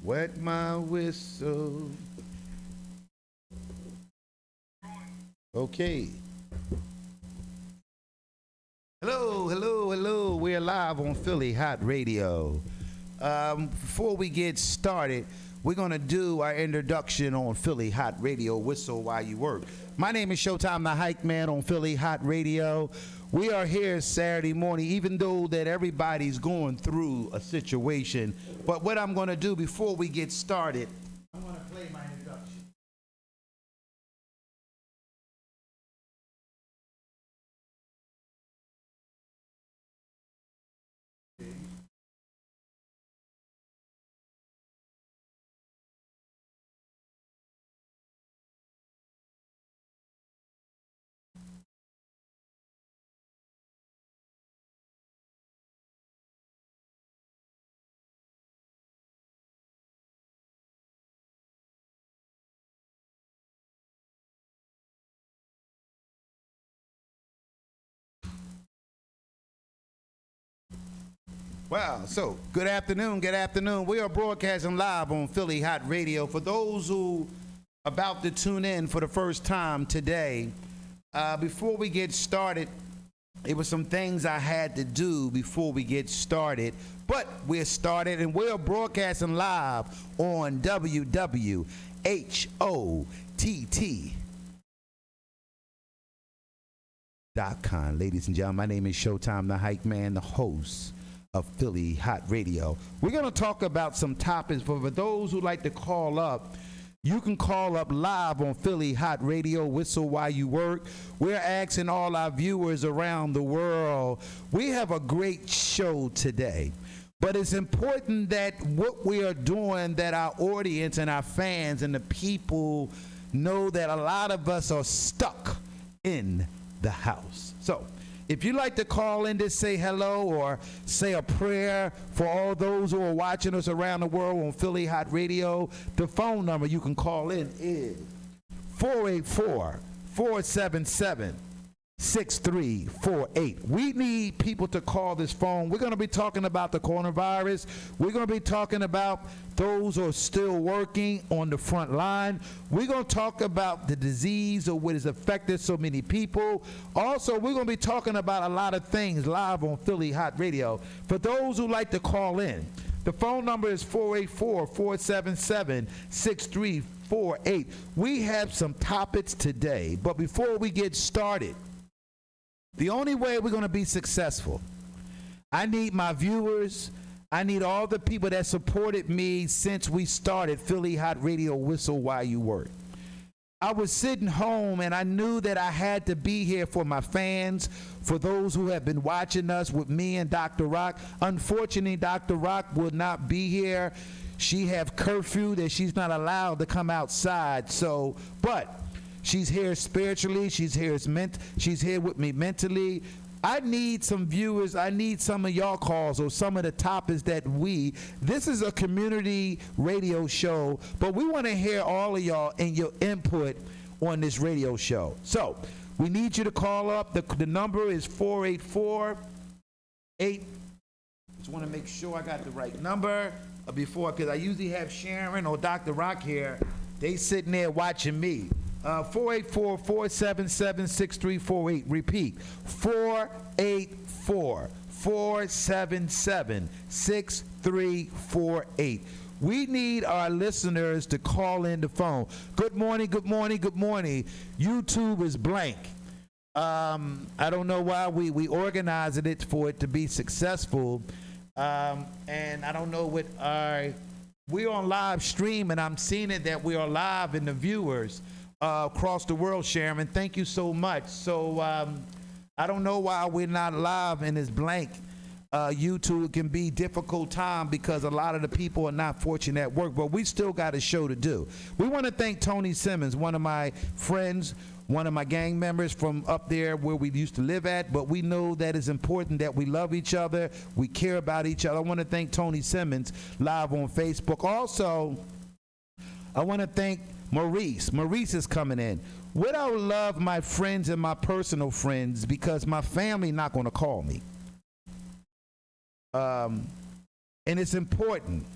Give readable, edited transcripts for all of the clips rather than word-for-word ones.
Wet my whistle. Okay. Hello, hello, hello. We're live on Philly Hot Radio. Before we get started, we're going to do our introduction on Philly Hot Radio, Whistle While You Work. My name is Showtime the Hype Man on Philly Hot Radio. We are here Saturday morning, even though that everybody's going through a situation. But what I'm going to do before we get started, I'm going to play my introduction. Wow, so good afternoon, good afternoon. We are broadcasting live on Philly Hot Radio. For those who are about to tune in for the first time today, before we get started, it was some things I had to do before we get started, but we're started and we're broadcasting live on www.hott.com. Ladies and gentlemen, my name is Showtime the Hype Man, the host of Philly Hot Radio. We're going to talk about some topics, but for those who like to call up, you can call up live on Philly Hot Radio, Whistle While You Work. We're asking all our viewers around the world. We have a great show today, but it's important that what we are doing, that our audience and our fans and the people know that a lot of us are stuck in the house. So if you'd like to call in to say hello or say a prayer for all those who are watching us around the world on Philly Hot Radio, the phone number you can call in is 484-477-6348. We need people to call this phone. We're going to be talking about the coronavirus. We're going to be talking about those who are still working on the front line. We're going to talk about the disease or what has affected so many people. Also, we're going to be talking about a lot of things live on Philly Hot Radio. For those who like to call in, the phone number is 484-477-6348. We have some topics today, but before we get started, the only way we're going to be successful, I need my viewers, I need all the people that supported me since we started Philly Hot Radio, Whistle While You Work. I was sitting home and I knew that I had to be here for my fans, for those who have been watching us with me and Dr. Rock. Unfortunately, Dr. Rock will not be here. She have curfew that she's not allowed to come outside. So, but she's here spiritually. She's here with me mentally. I need some viewers. I need some of y'all calls or some of the topics that this is a community radio show, but we want to hear all of y'all and your input on this radio show. So we need you to call up. The number is 484-8. Just want to make sure I got the right number before, because I usually have Sharon or Dr. Rock here. They sitting there watching me. 484-477-6348. Repeat, 484-477-6348. We need our listeners to call in the phone. Good morning, good morning, good morning. YouTube is blank. I don't know why we organized it for it to be successful. And I don't know what we're on live stream, and I'm seeing it that we are live in the viewers across the world, Sharon. Thank you so much. So I don't know why we're not live and it's blank. YouTube can be difficult time because a lot of the people are not fortunate at work, but we still got a show to do. We want to thank Tony Simmons, one of my friends, one of my gang members from up there where we used to live at, but we know that it's important that we love each other, we care about each other. I want to thank Tony Simmons live on Facebook. Also, I want to thank Maurice. Maurice is coming in. Without love, my friends and my personal friends, because my family not going to call me. And it's important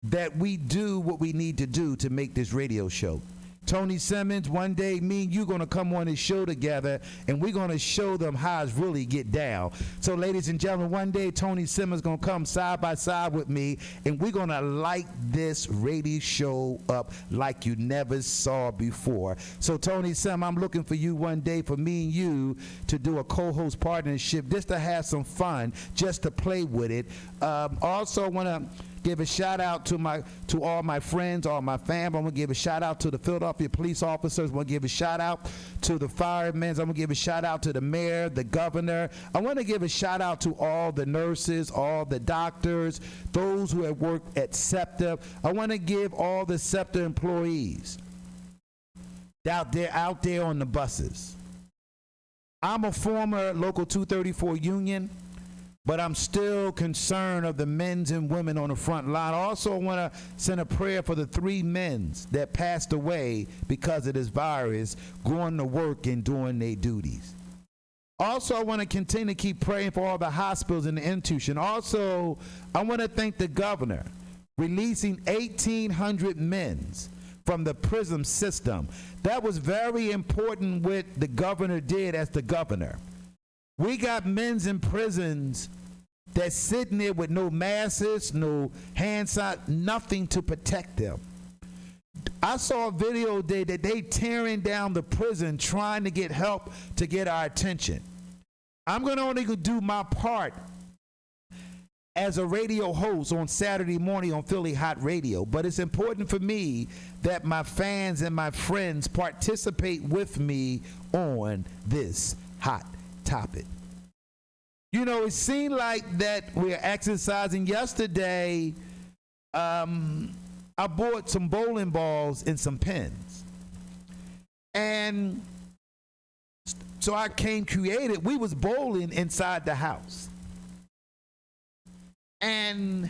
that we do what we need to do to make this radio show. Tony Simmons, one day me and you going to come on this show together, and we're going to show them how it's really get down. So ladies and gentlemen, one day Tony Simmons going to come side by side with me, and we're going to light this radio show up like you never saw before. So Tony Simmons, I'm looking for you one day, for me and you to do a co-host partnership, just to have some fun, just to play with it. Also want to give a shout out to all my friends, all my family. I'm gonna give a shout out to the Philadelphia police officers. I'm gonna give a shout out to the firemen. I'm gonna give a shout out to the mayor, the governor. I want to give a shout out to all the nurses, all the doctors, those who have worked at SEPTA. I want to give all the SEPTA employees out there on the buses. I'm a former Local 234 union, but I'm still concerned of the men and women on the front line. I also want to send a prayer for the 3 men that passed away because of this virus, going to work and doing their duties. Also, I want to continue to keep praying for all the hospitals and the institution. Also, I want to thank the governor releasing 1,800 men from the prison system. That was very important what the governor did as the governor. We got men in prisons that's sitting there with no masks, no hand sanitizer, nothing to protect them. I saw a video today that they tearing down the prison trying to get help to get our attention. I'm going to only do my part as a radio host on Saturday morning on Philly Hott Radio, but it's important for me that my fans and my friends participate with me on this hot topic. You know, it seemed like that we're exercising. Yesterday, I bought some bowling balls and some pins. And so I came creative. We was bowling inside the house. And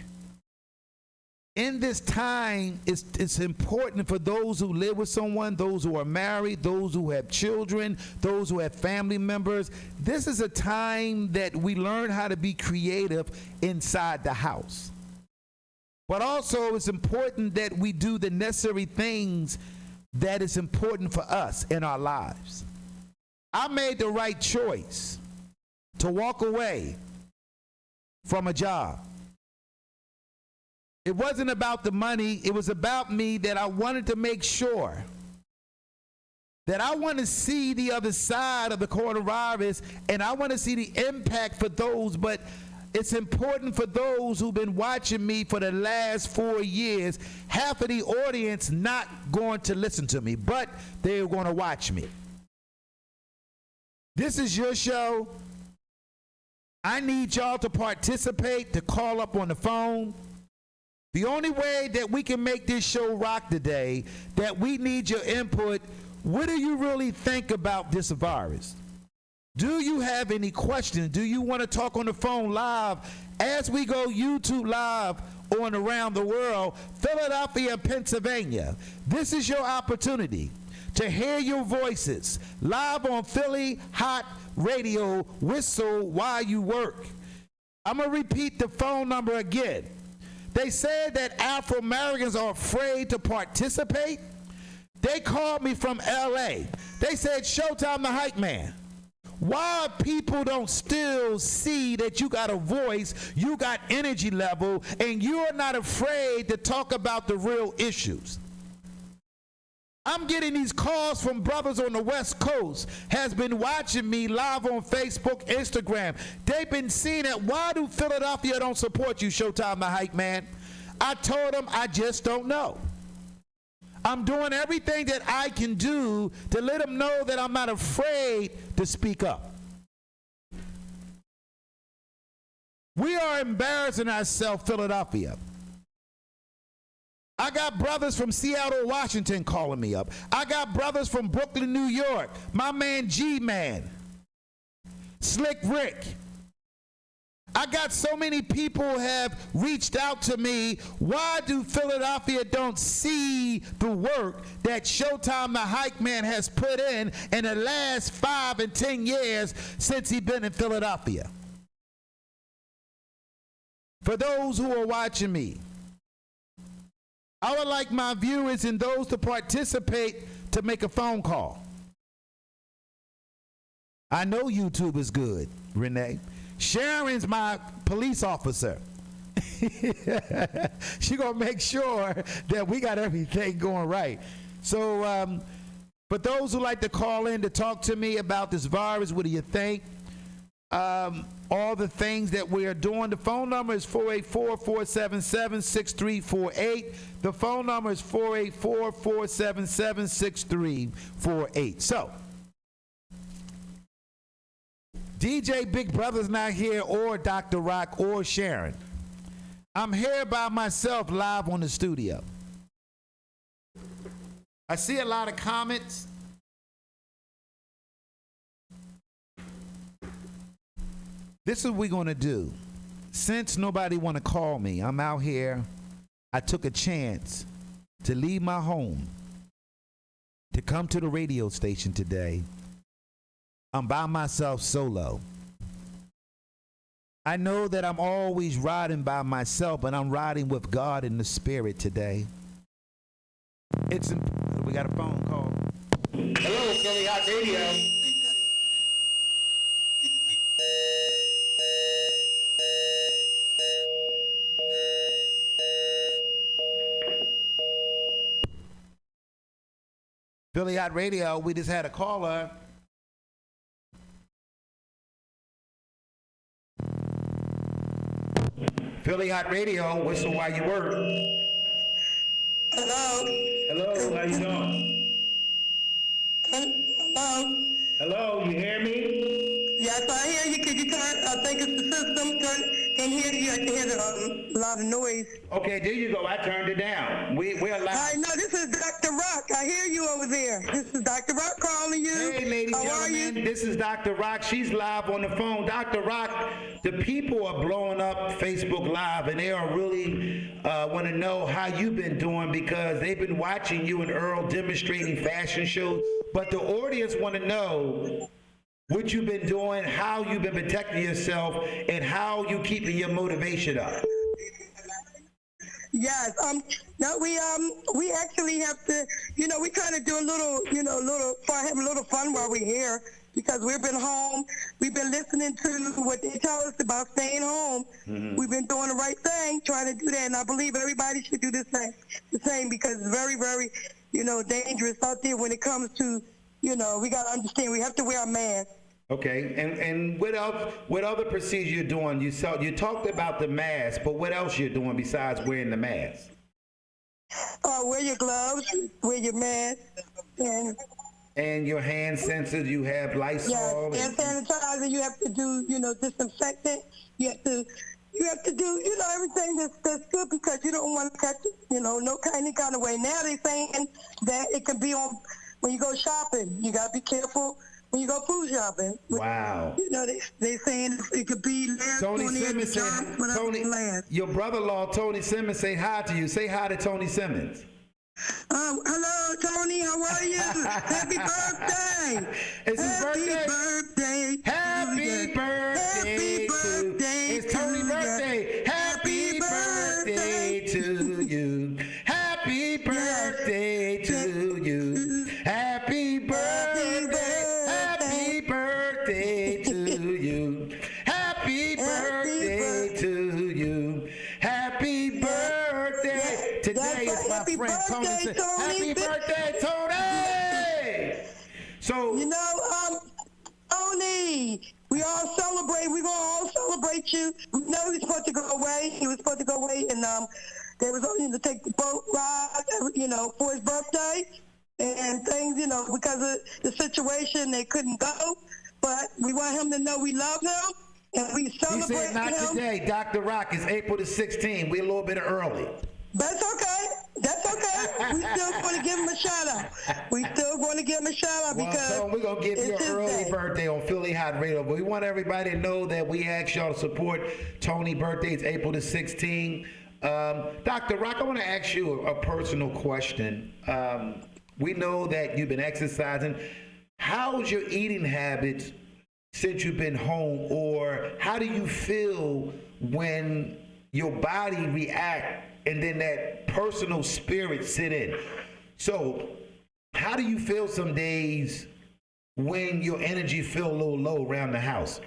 in this time, it's important for those who live with someone, those who are married, those who have children, those who have family members. This is a time that we learn how to be creative inside the house. But also, it's important that we do the necessary things that is important for us in our lives. I made the right choice to walk away from a job. It wasn't about the money. It was about me, that I wanted to make sure that I want to see the other side of the coronavirus, and I want to see the impact for those. But it's important for those who've been watching me for the last 4 years. Half of the audience not going to listen to me, but they're going to watch me. This is your show. I need y'all to participate, to call up on the phone. The only way that we can make this show rock today, that we need your input. What do you really think about this virus? Do you have any questions? Do you want to talk on the phone live as we go YouTube live on around the world, Philadelphia, Pennsylvania? This is your opportunity to hear your voices live on Philly Hott Radio. Whistle while you work. I'm going to repeat the phone number again. They said that Afro-Americans are afraid to participate. They called me from LA. They said, Showtime the Hype Man, why people don't still see that you got a voice, you got energy level, and you're not afraid to talk about the real issues. I'm getting these calls from brothers on the West Coast, has been watching me live on Facebook, Instagram. They've been seeing it. Why do Philadelphia don't support you, Showtime the Hype Man? I told them I just don't know. I'm doing everything that I can do to let them know that I'm not afraid to speak up. We are embarrassing ourselves, Philadelphia. I got brothers from Seattle, Washington calling me up. I got brothers from Brooklyn, New York. My man G-Man, Slick Rick. I got so many people have reached out to me. Why do Philadelphia don't see the work that Showtime the Hype Man has put in the last 5 and 10 years since he's been in Philadelphia? For those who are watching me, I would like my viewers and those to participate to make a phone call. I know YouTube is good, Renee. Sharon's my police officer. She gonna make sure that we got everything going right. So, for those who like to call in to talk to me about this virus, what do you think? All the things that we are doing. The phone number is 484-477-6348. The phone number is 484-477-6348. So, DJ Big Brother's not here, or Dr. Rock, or Sharon. I'm here by myself live on the studio. I see a lot of comments. This is what we're going to do. Since nobody want to call me, I'm out here. I took a chance to leave my home to come to the radio station today. I'm by myself solo. I know that I'm always riding by myself, but I'm riding with God in the spirit today. We got a phone call. Hello, Philly Hott Radio. Philly Hott Radio, we just had a caller. Philly Hott Radio, whistle while you work. Hello. Hello, how you doing? Hello. Hello, you hear me? Yes, I hear you. Could you turn? I think it's the system. Can hear you. I can hear a lot of noise. Okay, there you go. I turned it down. We're live. I know. This is Dr. Rock. I hear you over there. This is Dr. Rock calling you. Hey, ladies and gentlemen, this is Dr. Rock. She's live on the phone. Dr. Rock, the people are blowing up Facebook Live, and they are really want to know how you've been doing, because they've been watching you and Earl demonstrating fashion shows. But the audience want to know what you've been doing, how you've been protecting yourself, and how you keeping your motivation up. Yes. No, we actually have to. We trying to do a little, have a little fun while we're here, because we've been home. We've been listening to what they tell us about staying home. Mm-hmm. We've been doing the right thing, trying to do that, and I believe everybody should do the same, because it's very, very, dangerous out there when it comes to. We got to understand we have to wear a mask. Okay, and what else? What other procedure you're doing? You talked about the mask, but what else you're doing besides wearing the mask? Wear your gloves, wear your mask, and your hand sensors. You have Lysol. Yes, hand sanitizer. You have to do, disinfectant. You have to do, everything that's good, because you don't want to catch it, any kind of way. Now they're saying that it can be on. When you go shopping, you got to be careful when you go food shopping. Wow. They saying it could be last Tony Simmons. Tony, your brother-in-law, Tony Simmons, say hi to you. Say hi to Tony Simmons. Hello, Tony. How are you? Happy birthday. It's his birthday. Happy birthday. Happy birthday. It's Tony's birthday. Happy birthday to you. Happy birthday to you. Happy birthday. Happy birthday to you. Happy birthday to you. Happy birthday. Today is my friend Tony. Happy birthday, Tony. So Tony, we all celebrate. We're gonna all celebrate you. We know he was supposed to go away. He was supposed to go away, and they was only to take the boat ride, for his birthday and things, because of the situation, they couldn't go. But we want him to know we love him, and we celebrate him. He said, not today, Dr. Rock. It's April the 16th. We're a little bit early. That's okay. We still going to give him a shout out. Because so we're going to give you an early birthday on Philly Hott Radio. But we want everybody to know that we ask y'all to support Tony's birthday. It's April the 16th. Dr. Rock, I want to ask you a personal question. We know that you've been exercising. How's your eating habits since you've been home? Or how do you feel when your body reacts and then that personal spirit sit in. So how do you feel some days when your energy feel a little low around the house?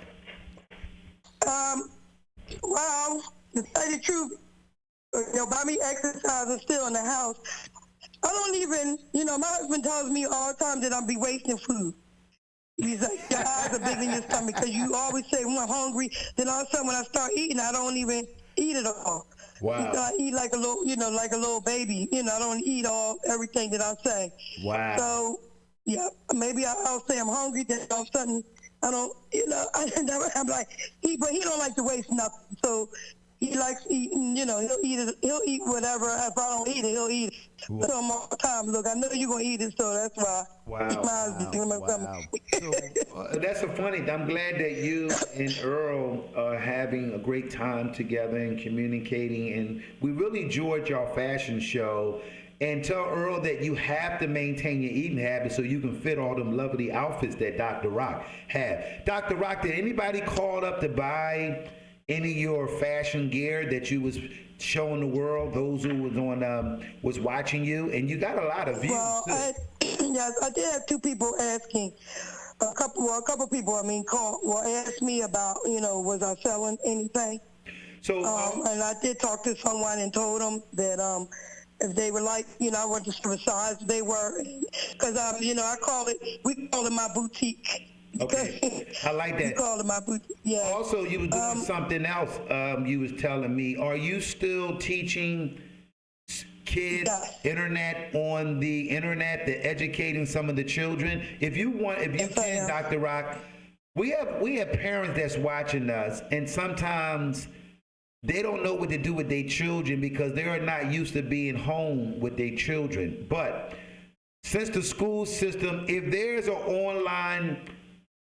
Well, to tell you the truth, by me exercising still in the house, I don't even, my husband tells me all the time that I'm be wasting food. He's like, your eyes are big in your stomach because you always say when I'm hungry. Then all of a sudden when I start eating, I don't even eat it all. Wow. I eat like a little, like a little baby. I don't eat everything that I say. Wow. So, yeah, maybe I'll say I'm hungry. Then all of a sudden I don't, I'm like, but he don't like to waste nothing. So he likes eating, he'll eat whatever. If I don't eat it, he'll eat it. I tell him all the time, look, I know you're going to eat it, so that's why. Wow. So, that's so funny. I'm glad that you and Earl are having a great time together and communicating. And we really enjoyed your fashion show. And tell Earl that you have to maintain your eating habits so you can fit all them lovely outfits that Dr. Rock had. Dr. Rock, did anybody call up to buy any of your fashion gear that you was showing the world, those who was was watching you? And you got a lot of views, too. Yes, I did have two people asking. A couple people, asked me about, was I selling anything? So, and I did talk to someone and told them that, if they were like, I wasn't sure what size they were, because we call it my boutique. Okay, I like that. We call it my boutique. Yeah. Also, you were doing something else. You was telling me, are you still teaching kids internet on the internet, the educating some of the children? If you can, Dr. Rock, we have parents that's watching us, and sometimes they don't know what to do with their children because they are not used to being home with their children. But since the school system, if there's an online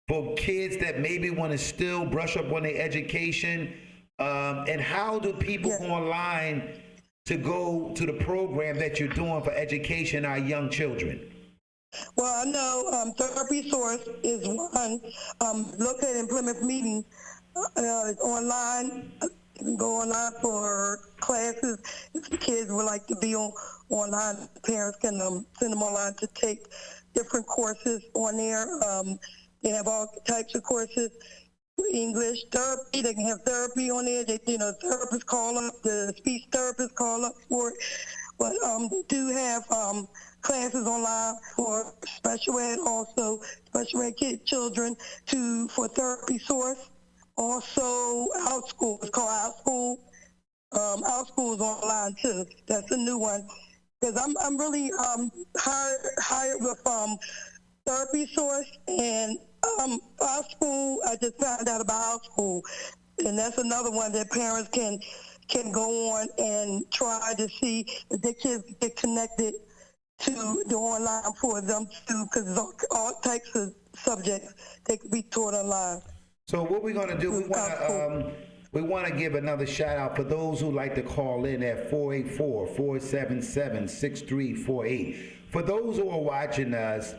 for kids that maybe want to still brush up on their education, and how do people go online to go to the program that you're doing for education our young children? Well, I know Therapy Source is one. Located in Plymouth Meeting. It's online. You can go online for classes. If the kids would like to be online, parents can send them online to take different courses on there. They have all types of courses. English therapy, they can have therapy on there. Therapists call up, the speech therapists call up for it. But they do have classes online for special ed, also special ed children for Therapy Source. Also, OutSchool. It's called OutSchool. OutSchool is online too. That's a new one. Because I'm really hired with Therapy Source and OutSchool. I just found out about OutSchool, and that's another one that parents can go on and try to see if their kids get connected to the online for them too, because it's all types of subjects they could be taught online. So what we're going to do, we want to give another shout out for those who like to call in at 484-477-6348. For those who are watching us,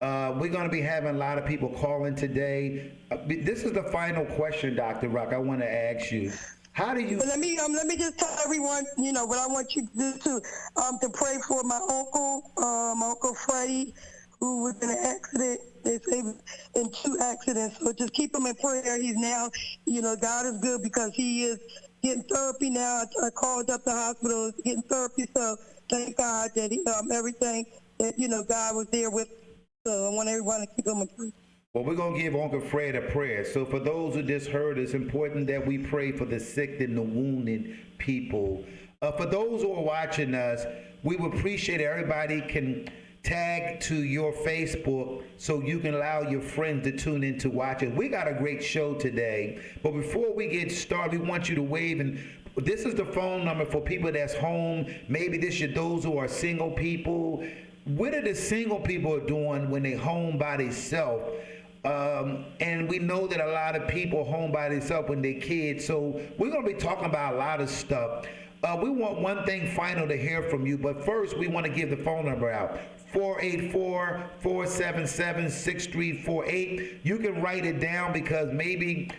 we're going to be having a lot of people calling today. This is the final question, Dr. Rock, I want to ask you. How do you... But let me just tell everyone, what I want you to do too, to pray for my Uncle Freddie, who was in an accident. They say in 2 accidents. So just keep him in prayer. He's now, God is good because he is getting therapy now. I called up the hospital, getting therapy. So thank God that everything that, God was there with. So I want everyone to keep him in prayer. Well, we're going to give Uncle Fred a prayer. So for those who just heard, it's important that we pray for the sick and the wounded people. For those who are watching us, we would appreciate everybody can tag to your Facebook so you can allow your friends to tune in to watch it. We got a great show today, but before we get started, we want you to wave, and this is the phone number for people that's home. Maybe this is those who are single people. What are the single people doing when they home by themselves? And we know that a lot of people home by themselves when they're kids, so we're going to be talking about a lot of stuff. We want one thing final to hear from you, but first we want to give the phone number out. 484-477-6348. You can write it down because maybe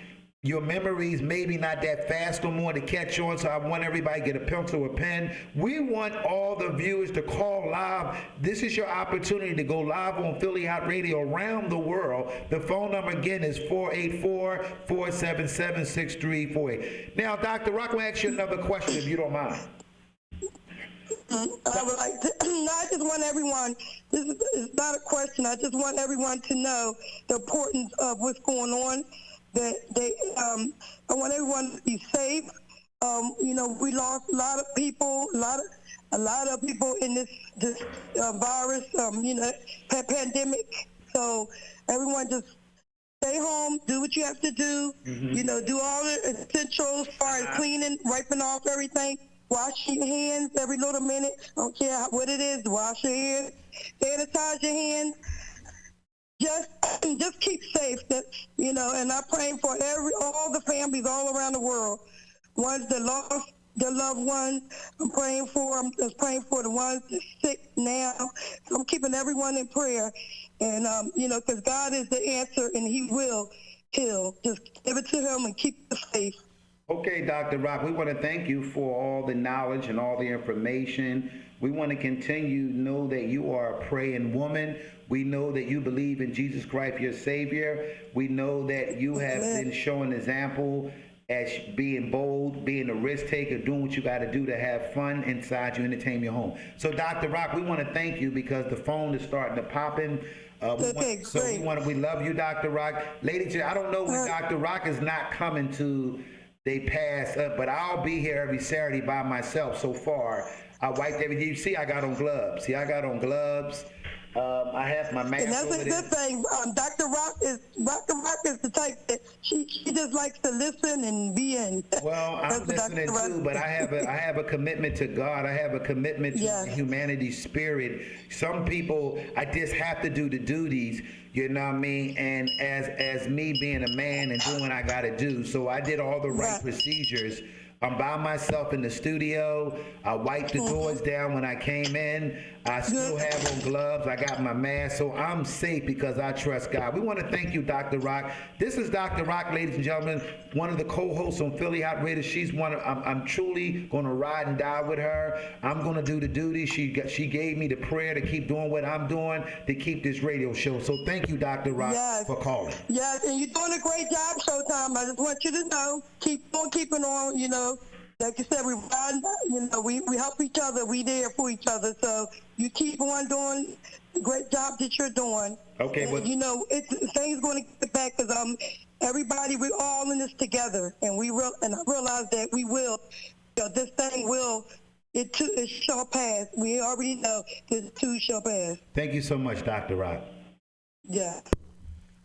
Your memories maybe not that fast no more to catch on, so I want everybody to get a pencil or pen. We want all the viewers to call live. This is your opportunity to go live on Philly Hot Radio around the world. The phone number again is 484-477-6348. Now, Dr. Rock, I want to ask you another question if you don't mind. I would like to, no, I just want everyone, this is not a question, I just want everyone to know the importance of what's going on, that I want everyone to be safe. You know, we lost a lot of people, a lot of people in this virus, you know, pandemic. So everyone just stay home, do what you have to do, you know, do all the essentials as far as cleaning, wiping off everything. Wash your hands every little minute. I don't care what it is. Wash your hands. Sanitize your hands. Just keep safe. You know, and I'm praying for all the families all around the world. Ones that lost their loved ones. I'm praying for them. I'm praying for the ones that's sick now. So I'm keeping everyone in prayer. And, you know, because God is the answer and he will heal. Just give it to him and keep it safe. Okay, Dr. Rock, we want to thank you for all the knowledge and all the information. We want to continue to know that you are a praying woman. We know that you believe in Jesus Christ, your Savior. We know that you have been showing example as being bold, being a risk taker, doing what you got to do to have fun inside you, entertain your home. So, Dr. Rock, we want to thank you because the phone is starting to pop in. We love you, Dr. Rock. Ladies, I don't know when Dr. Rock is not coming to. They pass up, but I'll be here every Saturday by myself. So far, I wiped everything. You see, I got on gloves. I have my mask. And that's a good thing. Dr. Rock is the type that she just likes to listen and be in. Well, I'm listening too, but I have a commitment to God. I have a commitment to humanity's spirit. Some people, I just have to do the duties. You know what I mean? And as me being a man and doing what I got to do. So I did all the right procedures. I'm by myself in the studio. I wiped the doors down when I came in. I still have on gloves. I got my mask. So I'm safe because I trust God. We want to thank you, Dr. Rock. This is Dr. Rock, ladies and gentlemen, one of the co-hosts on Philly Hot Radio. She's I'm truly going to ride and die with her. I'm going to do the duty. She gave me the prayer to keep doing what I'm doing to keep this radio show. So thank you, Dr. Rock, for calling. Yes, and you're doing a great job, Showtime. I just want you to know, keep on keeping on, you know. Like you said, we help each other. We there for each other. So you keep on doing the great job that you're doing. Okay, and, you know, things going to get back because everybody, we're all in this together, and I realize that we will. You know, this thing will. It shall pass. We already know this too shall pass. Thank you so much, Dr. Rock. Yeah.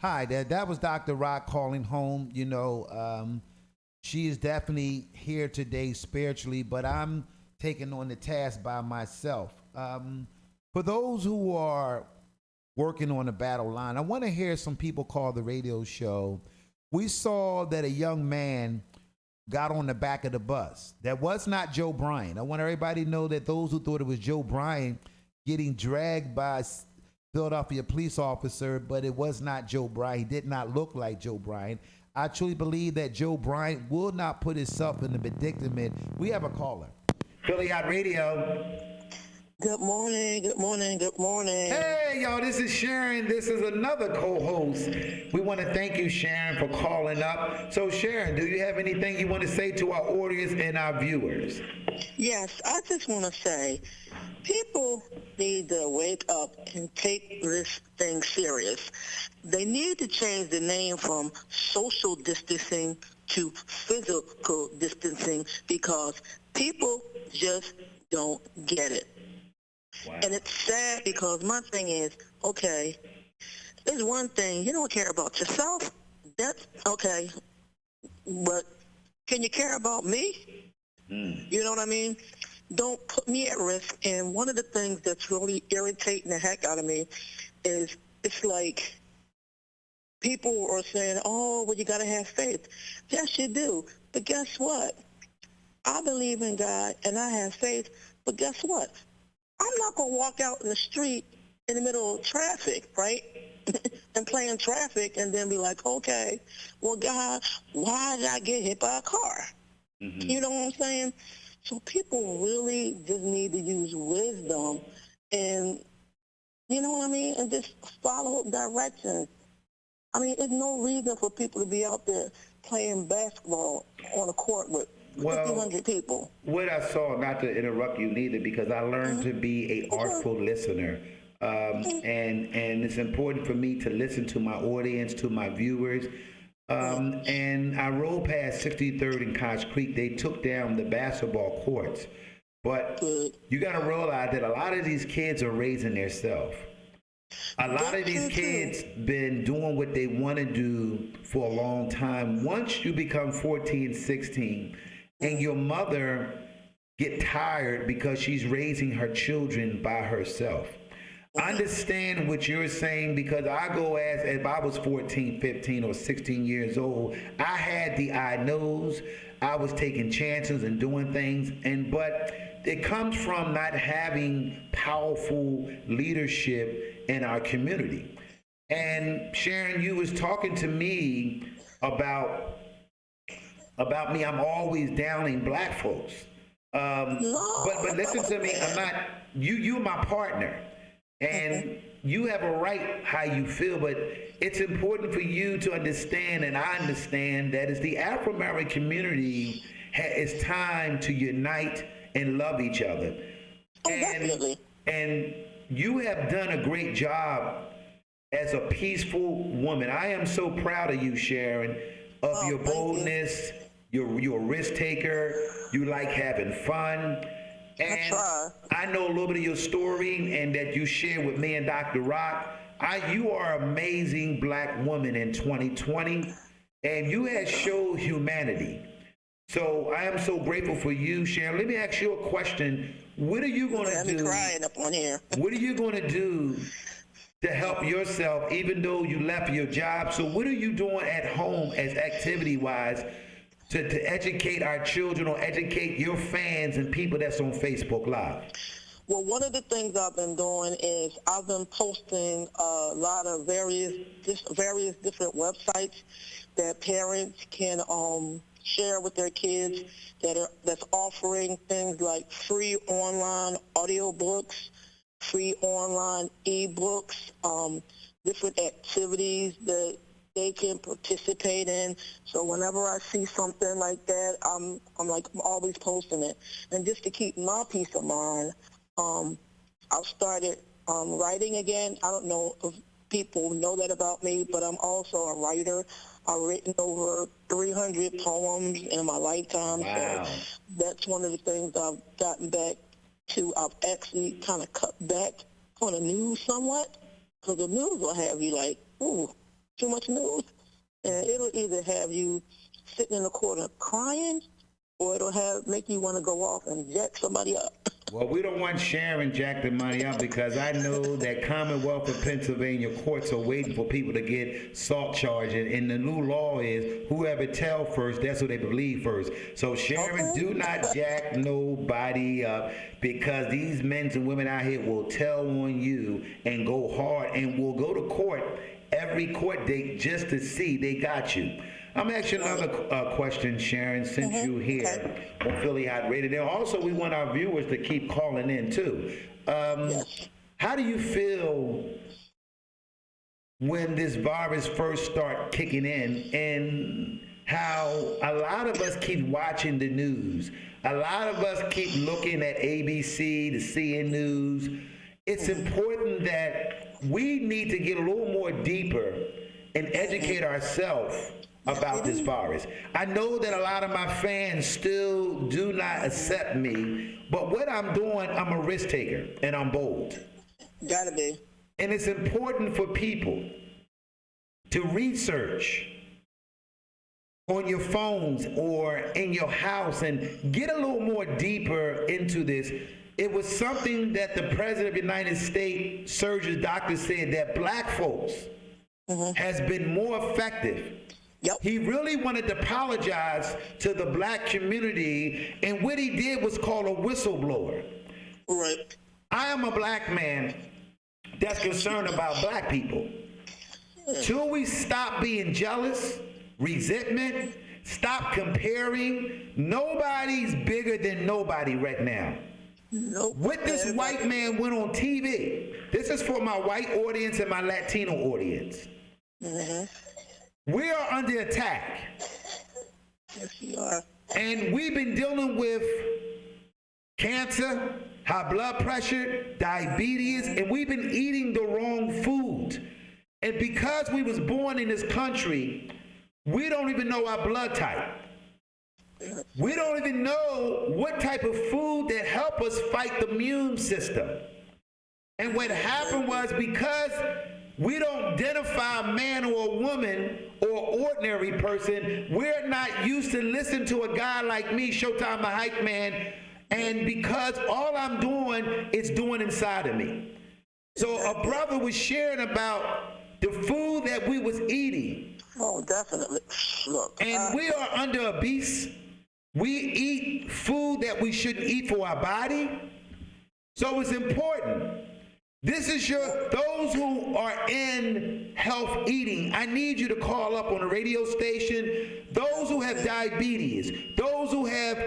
Hi, that was Dr. Rock calling home. You know. She is definitely here today spiritually, but I'm taking on the task by myself. For those who are working on the battle line, I want to hear some people call the radio show. We saw that a young man got on the back of the bus. That was not Joe Bryant. I want everybody to know that those who thought it was Joe Bryant getting dragged by a Philadelphia police officer, but it was not Joe Bryant. He did not look like Joe Bryant. I truly believe that Joe Bryant will not put himself in the predicament. We have a caller. Philly Hot Radio. Good morning, good morning, good morning. Hey, y'all, this is Sharon. This is another co-host. We want to thank you, Sharon, for calling up. So, Sharon, do you have anything you want to say to our audience and our viewers? Yes, I just want to say, people need to wake up and take this thing serious. They need to change the name from social distancing to physical distancing because people just don't get it. Wow. And it's sad because my thing is, okay, there's one thing, you don't care about yourself, that's okay, but can you care about me? You know what I mean? Don't put me at risk. And one of the things that's really irritating the heck out of me is it's like people are saying, oh, well, you got to have faith. Yes, you do. But guess what? I believe in God and I have faith, but guess what? I'm not going to walk out in the street in the middle of traffic, right? and play in traffic and then be like, okay, well, God, why did I get hit by a car? You know what I'm saying? So people really just need to use wisdom and, you know what I mean, and just follow directions. I mean, there's no reason for people to be out there playing basketball on a court with 1,500 people. What I saw, not to interrupt you neither, because I learned to be a artful listener. And it's important for me to listen to my audience, to my viewers. And I rode past 63rd and Koch Creek. They took down the basketball courts. But you got to realize that a lot of these kids are raising themselves. A lot of these kids been doing what they want to do for a long time. Once you become 14, 16, and your mother get tired because she's raising her children by herself. I understand what you're saying, because I go as if I was 14, 15, or 16 years old, I had the I knows. I was taking chances and doing things, but it comes from not having powerful leadership in our community. And Sharon, you was talking to me about me. I'm always downing black folks. But listen to me. I'm not. You're my partner. And you have a right how you feel, but it's important for you to understand, and I understand, that it's the Afro-American community. It's time to unite and love each other. Definitely. And you have done a great job as a peaceful woman. I am so proud of you, Sharon, of your boldness. You're a risk taker. You like having fun. And I know a little bit of your story and that you share with me and Dr. Rock. You are an amazing black woman in 2020, and you have showed humanity. So I am so grateful for you, Sharon. Let me ask you a question. What are you going to do? I'm crying up on here. What are you going to do to help yourself, even though you left your job? So what are you doing at home as activity-wise to educate our children or educate your fans and people that's on Facebook Live? Well, one of the things I've been doing is I've been posting a lot of various different websites that parents can share with their kids that's offering things like free online audiobooks, free online ebooks, different activities that they can participate in. So whenever I see something like that, I'm always posting it. And just to keep my peace of mind, I've started writing again. I don't know if people know that about me, but I'm also a writer. I've written over 300 poems in my lifetime. Wow. So that's one of the things I've gotten back to. I've actually kind of cut back on the news somewhat, because the news will have you like, ooh, too much news. And it'll either have you sitting in the corner crying, or it'll make you want to go off and jack somebody up. Well, we don't want Sharon jack the money up, because I know that Commonwealth of Pennsylvania courts are waiting for people to get salt charged. And the new law is whoever tell first, that's what they believe first. So Sharon, do not jack nobody up, because these men and women out here will tell on you and go hard and will go to court, every court date, just to see they got you. I'm asking another question, Sharon, since you're here on Philly Hot Radio. And also, we want our viewers to keep calling in, too. How do you feel when this virus first start kicking in, and how a lot of us keep watching the news? A lot of us keep looking at ABC, the CNN News. It's important that we need to get a little more deeper and educate ourselves about this virus. I know that a lot of my fans still do not accept me, but what I'm doing, I'm a risk taker and I'm bold. Gotta be. And it's important for people to research on your phones or in your house and get a little more deeper into this. It was something that the President of the United States, surgeons, doctors said that black folks has been more effective. Yep. He really wanted to apologize to the black community, and what he did was call a whistleblower. Right. I am a black man that's concerned about black people. Till we stop being jealous, resentment, stop comparing. Nobody's bigger than nobody right now. Nope. What this white man went on TV, this is for my white audience and my Latino audience. We are under attack. Yes, you are. And we've been dealing with cancer, high blood pressure, diabetes, and we've been eating the wrong foods. And because we was born in this country, we don't even know our blood type. We don't even know what type of food that help us fight the immune system. And what happened was, because we don't identify a man or a woman or ordinary person, we're not used to listen to a guy like me, Showtime the Hype Man, and because all I'm doing is doing inside of me. So a brother was sharing about the food that we was eating. Oh, definitely. Look. And we are under obese. We eat food that we shouldn't eat for our body. So it's important. This is those who are in health eating, I need you to call up on the radio station. Those who have diabetes, those who have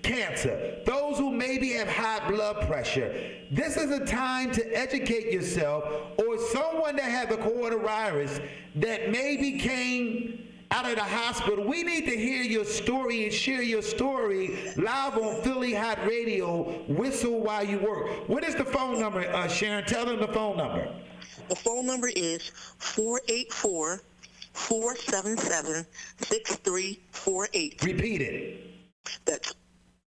cancer, those who maybe have high blood pressure. This is a time to educate yourself, or someone that has a coronavirus that maybe came out of the hospital. We need to hear your story and share your story live on Philly Hot Radio. Whistle while you work. What is the phone number, Sharon? Tell them the phone number. The phone number is 484-477-6348. Repeat it. That's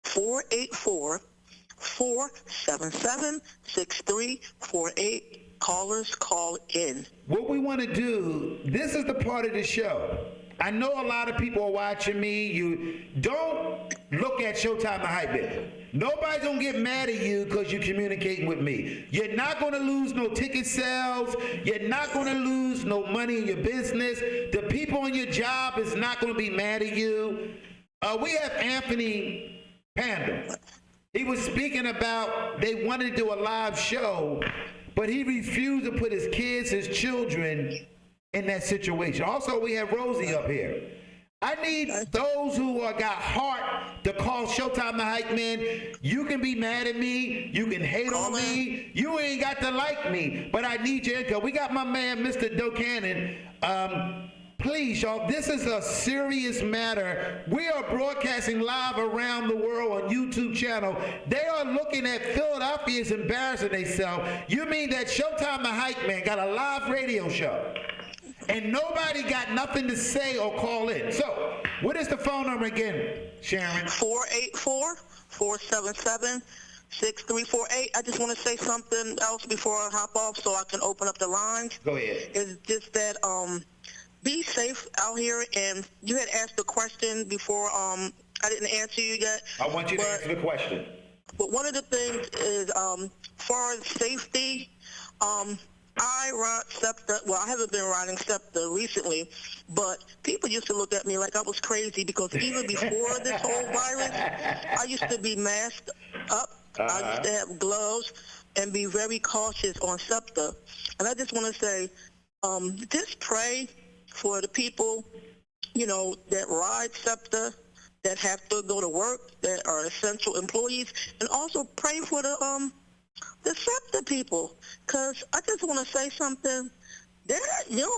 484-477-6348. Callers, call in. What we want to do, this is the part of the show. I know a lot of people are watching me. You don't look at Showtime the Hype Man. Nobody's going to get mad at you because you're communicating with me. You're not going to lose no ticket sales. You're not going to lose no money in your business. The people on your job is not going to be mad at you. We have Anthony Panda. He was speaking about they wanted to do a live show, but he refused to put his kids, his children, in that situation. Also, we have Rosie up here. I need those who got heart to call Showtime the Hype Man. You can be mad at me. You can hate on me. You ain't got to like me, but I need your income. We got my man, Mr. Docannon. Please, y'all, this is a serious matter. We are broadcasting live around the world on YouTube channel. They are looking at Philadelphia is embarrassing themselves. You mean that Showtime the Hype Man got a live radio show and nobody got nothing to say or call in? So, what is the phone number again, Sharon? 484-477-6348. I just want to say something else before I hop off so I can open up the lines. Go ahead. It's just that be safe out here, and you had asked a question before. I didn't answer you yet. I want you to answer the question. But one of the things is, far as safety, I ride SEPTA. Well, I haven't been riding SEPTA recently, but people used to look at me like I was crazy because even before this whole virus, I used to be masked up. I used to have gloves and be very cautious on SEPTA. And I just want to say, just pray for the people, that ride SEPTA, that have to go to work, that are essential employees, and also pray for the SEPTA people. Because I just want to say something. You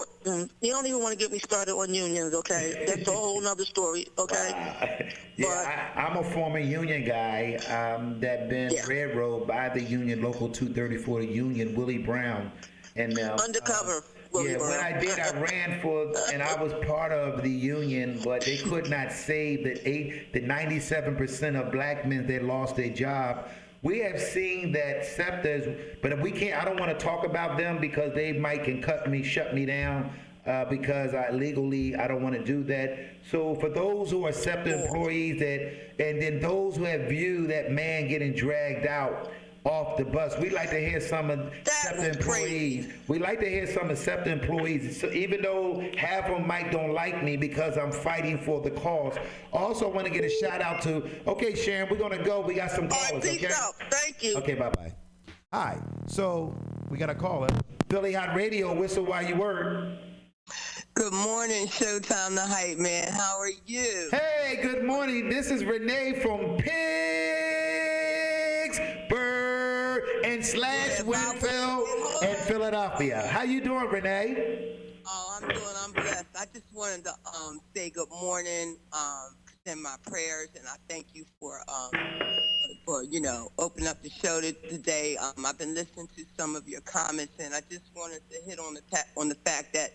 don't even want to get me started on unions, okay? That's a whole nother story, okay? I'm a former union guy that been railroaded by the union, Local 234, the union, Willie Brown. And undercover. When I did, I ran for, and I was part of the union, but they could not save the 97% of black men that lost their job. We have seen that SEPTAs, but we can't. I don't want to talk about them because they can shut me down because I don't want to do that. So for those who are SEPTA employees and then those who have viewed that man getting dragged out off the bus, we like to hear some of SEPTA employees. We like to hear some of SEPTA employees, so even though half of them don't like me because I'm fighting for the cause. Also, I want to get a shout out to, okay, Sharon, we're going to go. We got some callers, all right, peace out. Thank you. Okay, bye-bye. Hi. So we got a caller. Philly Hot Radio, whistle while you work. Good morning, Showtime the Hype Man. How are you? Hey, good morning. This is Renee from Pittsburgh and slash Winfield and Philadelphia. How you doing, Renee? Oh, I'm blessed. I just wanted to say good morning, send my prayers, and I thank you for opening up the show today. I've been listening to some of your comments, and I just wanted to hit on the fact that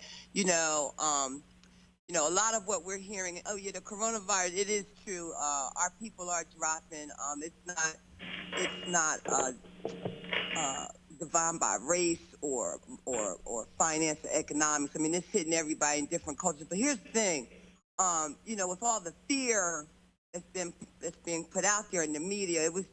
a lot of what we're hearing. Oh yeah, the coronavirus. It is true. Our people are dropping. It's not defined by race or finance or economics. I mean, it's hitting everybody in different cultures. But here's the thing, with all the fear that's being put out there in the media, it was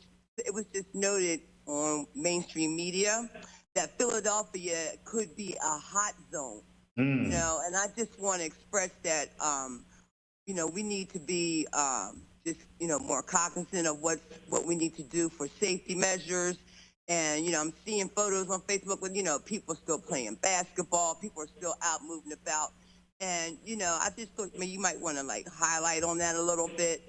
just noted on mainstream media that Philadelphia could be a hot zone. And I just want to express that we need to be more cognizant of what we need to do for safety measures. And, I'm seeing photos on Facebook with, people still playing basketball. People are still out moving about. And, I just thought you might want to, highlight on that a little bit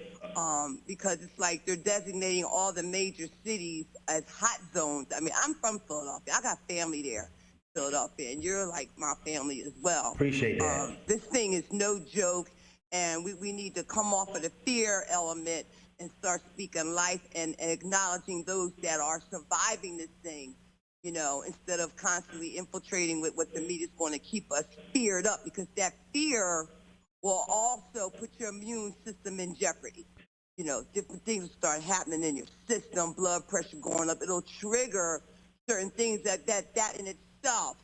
because it's like they're designating all the major cities as hot zones. I mean, I'm from Philadelphia. I got family there, Philadelphia, and you're like my family as well. Appreciate that. This thing is no joke, and we need to come off of the fear element and start speaking life and acknowledging those that are surviving this thing, instead of constantly infiltrating with what the media is going to keep us feared up, because that fear will also put your immune system in jeopardy. Different things will start happening in your system, blood pressure going up. It'll trigger certain things that in itself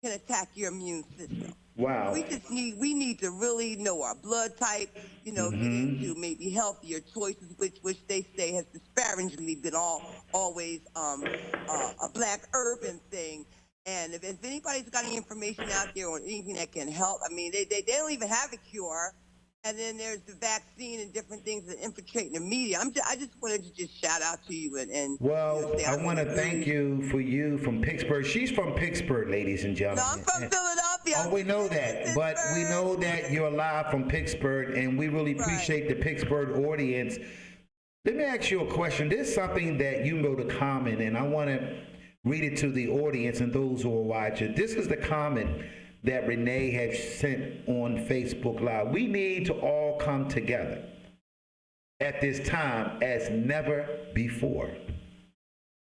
can attack your immune system. Wow. We need to really know our blood type, get into maybe healthier choices, which they say has disparagingly been always a black urban thing. And if anybody's got any information out there on anything that can help, I mean, they don't even have a cure. And then there's the vaccine and different things that infiltrate the media. I just wanted to just shout out to you I want to thank you from Pittsburgh. She's from Pittsburgh, ladies and gentlemen. No, I'm from Philadelphia. Oh, we know that, but we know that you're live from Pittsburgh, and we really appreciate the Pittsburgh audience. Let me ask you a question. There's something that you wrote a comment, and I want to read it to the audience and those who are watching. This is the comment that Renee has sent on Facebook Live. We need to all come together at this time as never before.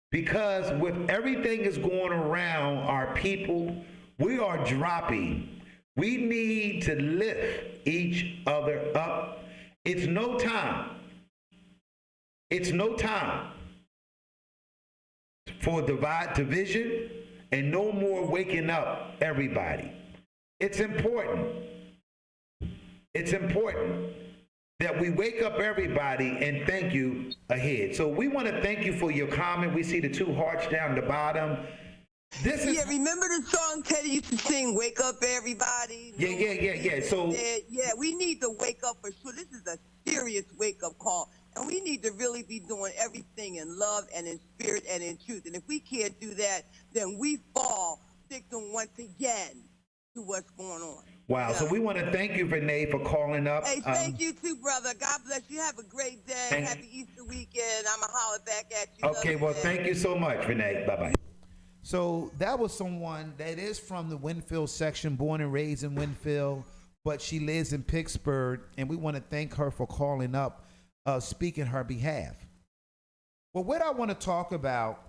Because with everything that's going around our people, we are dropping. We need to lift each other up. It's no time. It's no time for division and no more waking up everybody. It's important. It's important that we wake up everybody and thank you ahead. So we want to thank you for your comment. We see the two hearts down the bottom. Remember the song Teddy used to sing, "Wake Up Everybody"? Yeah. So we need to wake up for sure. This is a serious wake-up call. And we need to really be doing everything in love and in spirit and in truth. And if we can't do that, then we fall victim once again to what's going on. Wow. So we want to thank you, Renee, for calling up. Hey, thank you too, brother. God bless you. Have a great day. Happy Easter weekend. I'm going to holler back at you. Okay, well, thank you so much, Renee. Bye-bye. So that was someone that is from the Winfield section, born and raised in Winfield, but she lives in Pittsburgh, and we want to thank her for calling up, speaking her behalf. Well, what I want to talk about,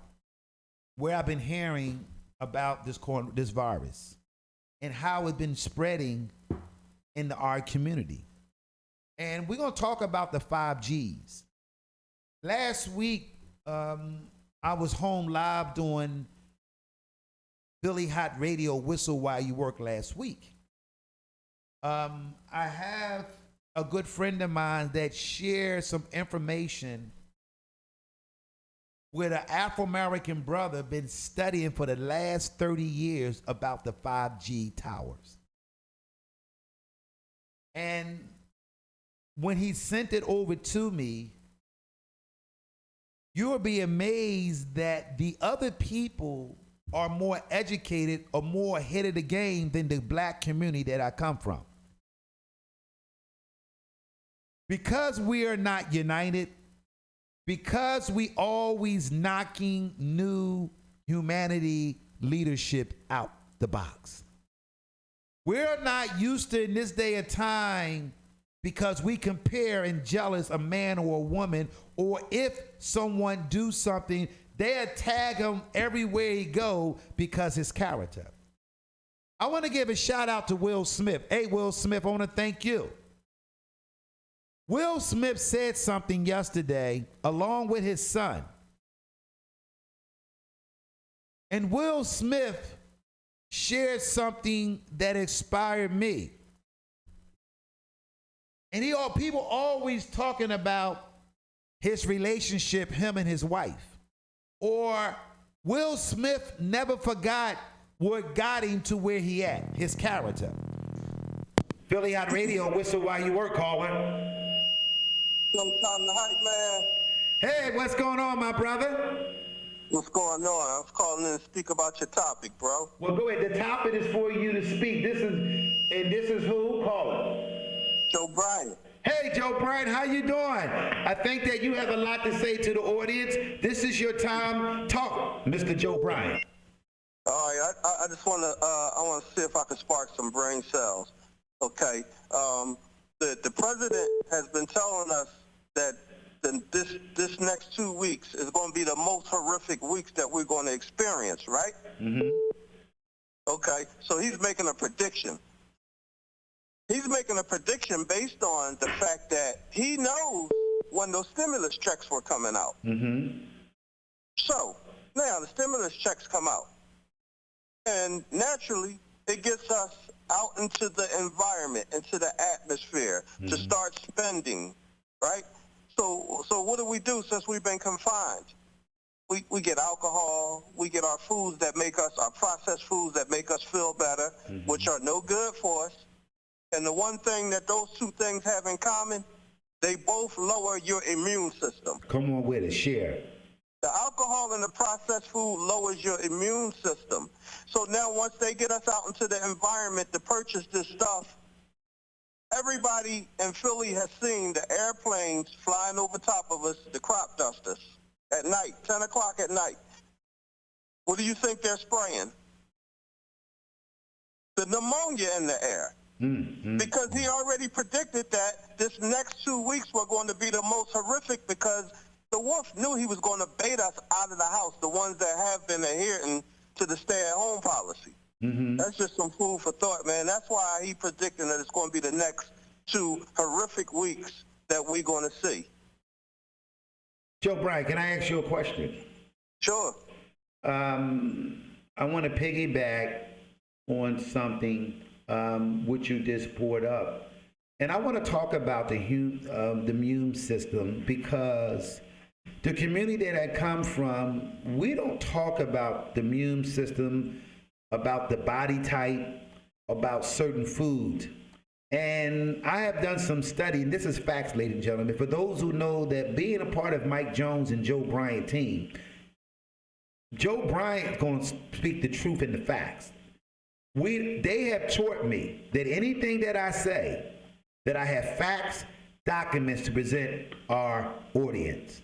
where I've been hearing about this virus and how it's been spreading in our community. And we're going to talk about the 5Gs. Last week, I was home live doing Billy Hott Radio Whistle While You Work last week. I have a good friend of mine that shared some information with an Afro-American brother been studying for the last 30 years about the 5G towers. And when he sent it over to me, you'll be amazed that the other people are more educated or more ahead of the game than the black community that I come from. Because we are not united, because we always knocking new humanity leadership out the box. We're not used to in this day and time because we compare and jealous a man or a woman, or if someone do something, they'll tag him everywhere he go because his character. I want to give a shout out to Will Smith. Hey, Will Smith, I want to thank you. Will Smith said something yesterday along with his son. And Will Smith shared something that inspired me. And people always talking about his relationship, him and his wife. Or Will Smith never forgot what got him to where he at, his character. Philly Hot Radio, whistle while you work, caller. Yo, Tom the Hype Man. Hey, what's going on, my brother? What's going on? I was calling in to speak about your topic, bro. Well, go ahead. The topic is for you to speak. This is who? Caller. Joe Bryant. Hey, Joe Bryant, how you doing? I think that you have a lot to say to the audience. This is your time. Talk, Mr. Joe Bryant. All right, I just want to see if I can spark some brain cells. Okay. The president has been telling us that this next 2 weeks is going to be the most horrific weeks that we're going to experience, right? Mm-hmm. Okay, so he's making a prediction. He's making a prediction based on the fact that he knows when those stimulus checks were coming out. Mm-hmm. So now the stimulus checks come out, and naturally it gets us out into the environment, into the atmosphere, to start spending, right? So what do since we've been confined? We get alcohol, we get our foods that make us, our processed foods that make us feel better, which are no good for us. And the one thing that those two things have in common, they both lower your immune system. Come on with it, share. The alcohol and the processed food lowers your immune system. So now once they get us out into the environment to purchase this stuff, everybody in Philly has seen the airplanes flying over top of us, the crop dusters, at night, 10 o'clock at night. What do you think they're spraying? The pneumonia in the air. Because he already predicted that this next 2 weeks were going to be the most horrific, because the wolf knew he was going to bait us out of the house, the ones that have been adhering to the stay-at-home policy. That's just some food for thought, man. That's why he predicting that it's going to be the next 2 horrific weeks that we're going to see. Joe Bryant, can I ask you a question? Sure. I want to piggyback on something which you just poured up. And I want to talk about the immune system, because the community that I come from, we don't talk about the immune system, about the body type, about certain foods. And I have done some study, and this is facts, ladies and gentlemen. For those who know that being a part of Mike Jones and Joe Bryant team, Joe Bryant is going to speak the truth and the facts. They have taught me that anything that I say, that I have facts, documents to present our audience.